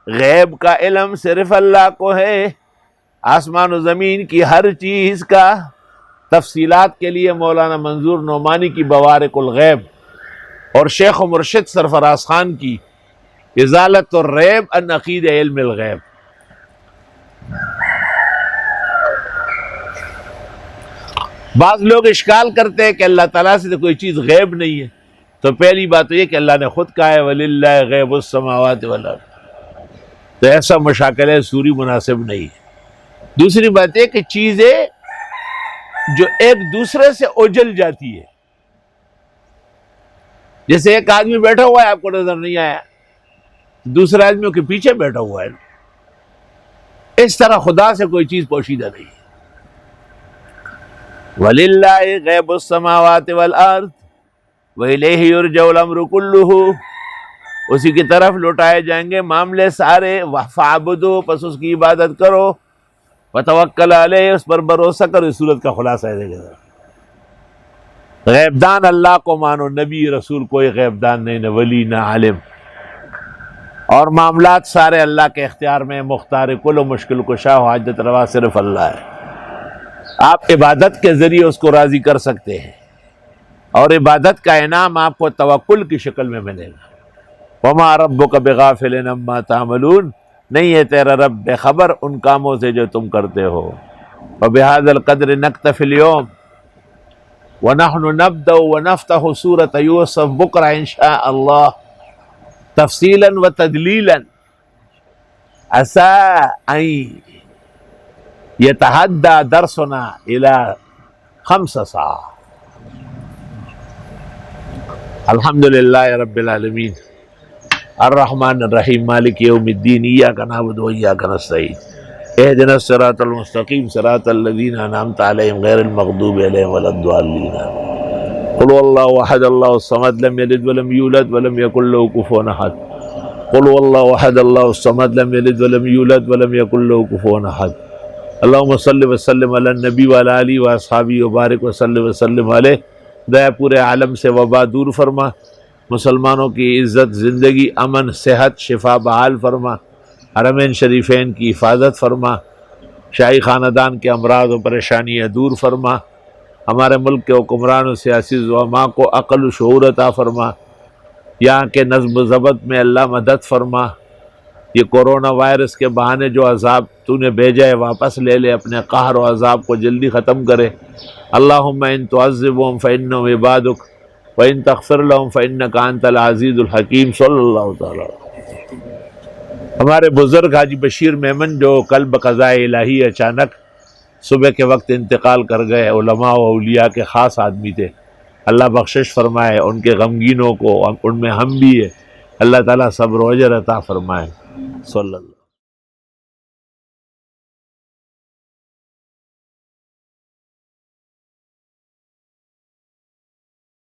غیب کا علم صرف اللہ کو ہے, آسمان و زمین کی ہر چیز کا. تفصیلات کے لیے مولانا منظور نعمانی کی بوارق الغیب اور شیخ و مرشد سرفراز خان کی ازالت الریب عن عقید علم الغیب. بعض لوگ اشکال کرتے ہیں کہ اللہ تعالیٰ سے تو کوئی چیز غیب نہیں ہے. تو پہلی بات تو یہ کہ اللہ نے خود کہا ہے وَلِلَّهِ غیب السماوات والارض, تو ایسا مشاکلہ سوری مناسب نہیں ہے. دوسری بات یہ کہ چیزیں جو ایک دوسرے سے اجل جاتی ہے, جیسے ایک آدمی بیٹھا ہوا ہے آپ کو نظر نہیں آیا, دوسرے آدمیوں کے پیچھے بیٹھا ہوا ہے, اس طرح خدا سے کوئی چیز پوشیدہ نہیں ہے. وَلِلَّهِ غیب السماوات والارض وَإِلَيْهِ يُرْجَعُ الْأَمْرُ كُلُّهُ, اسی کی طرف لوٹائے جائیں گے معاملے سارے. فَاعْبُدُوا, پس اس کی عبادت کرو. وَتَوَكَّلْ عَلَيْهِ, اس پر بھروسہ کرو. اس صورت کا خلاصہ ہے دیکھیں, غیبدان اللہ کو مانو, نبی رسول کوئی غیبدان نہیں, نہ ولی نہ عالم, اور معاملات سارے اللہ کے اختیار میں. مختار کل و مشکل کشا و حاجت روا صرف اللہ ہے. آپ عبادت کے ذریعے اس کو راضی کر سکتے ہیں, اور عبادت کا انعام آپ کو توکل کی شکل میں ملے گا. وَمَا رَبُّكَ بِغَافِلٍ عَمَّا تَعْمَلُونَ, نہیں ہے تیرا رب بے خبر ان کاموں سے جو تم کرتے ہو. وَبِهَذَا الْقَدْرِ نَكْتَفِي الْيَوْمَ وَنَحْنُ نَبْدَأُ وَنَفْتَحُ سُورَةَ يُوسُف بُكْرَةً إِن شاء اللَّهُ تَفْصِيلًا وَتَدْلِيلًا عَسَىٰ أَن يَتَعَدَّىٰ دَرْسُنَا إِلَىٰ 5 ساعات. الحمدللہ رب العالمین الرحمن الرحیم مالک یوم الدین ایاک نعبد و ایاک نستعین اہدنا الصراط المستقیم صراط الذین انعمت علیہم غیر المغضوب علیہم ولا الضالین. قل واللہ احد اللہ الصمد لم یلد ولم یولد ولم یکن له کفوا احد. قل واللہ احد اللہ الصمد لم یلد ولم یولد ولم یکن له کفوا احد. اللہم صلی وسلم علی النبی وعلی آلہ واصحابہ وبارک وسلم وسلم علیہ. دیا پورے عالم سے وبا دور فرما, مسلمانوں کی عزت, زندگی, امن, صحت, شفا بحال فرما, حرمین شریفین کی حفاظت فرما, شاہی خاندان کے امراض و پریشانیاں دور فرما, ہمارے ملک کے حکمران و سیاسی زعماء کو عقل و شعور عطا فرما, یہاں کے نظم و ضبط میں اللہ مدد فرما. یہ کورونا وائرس کے بہانے جو عذاب تو نے بھیجا ہے واپس لے لے, اپنے قہر و عذاب کو جلدی ختم کرے. اللہم ان تعذبهم فإنهم عبادک وإن تغفر لهم فإنک انت العزیز الحکیم. صلی اللہ تعالی. ہمارے بزرگ حاجی بشیر میمن جو کل بقضاء الہی اچانک صبح کے وقت انتقال کر گئے, علماء و اولیاء کے خاص آدمی تھے, اللہ بخشش فرمائے. ان کے غمگینوں کو, ان میں ہم بھی ہے, اللہ تعالیٰ صبر و اجر عطا فرمائے. صلی اللہ.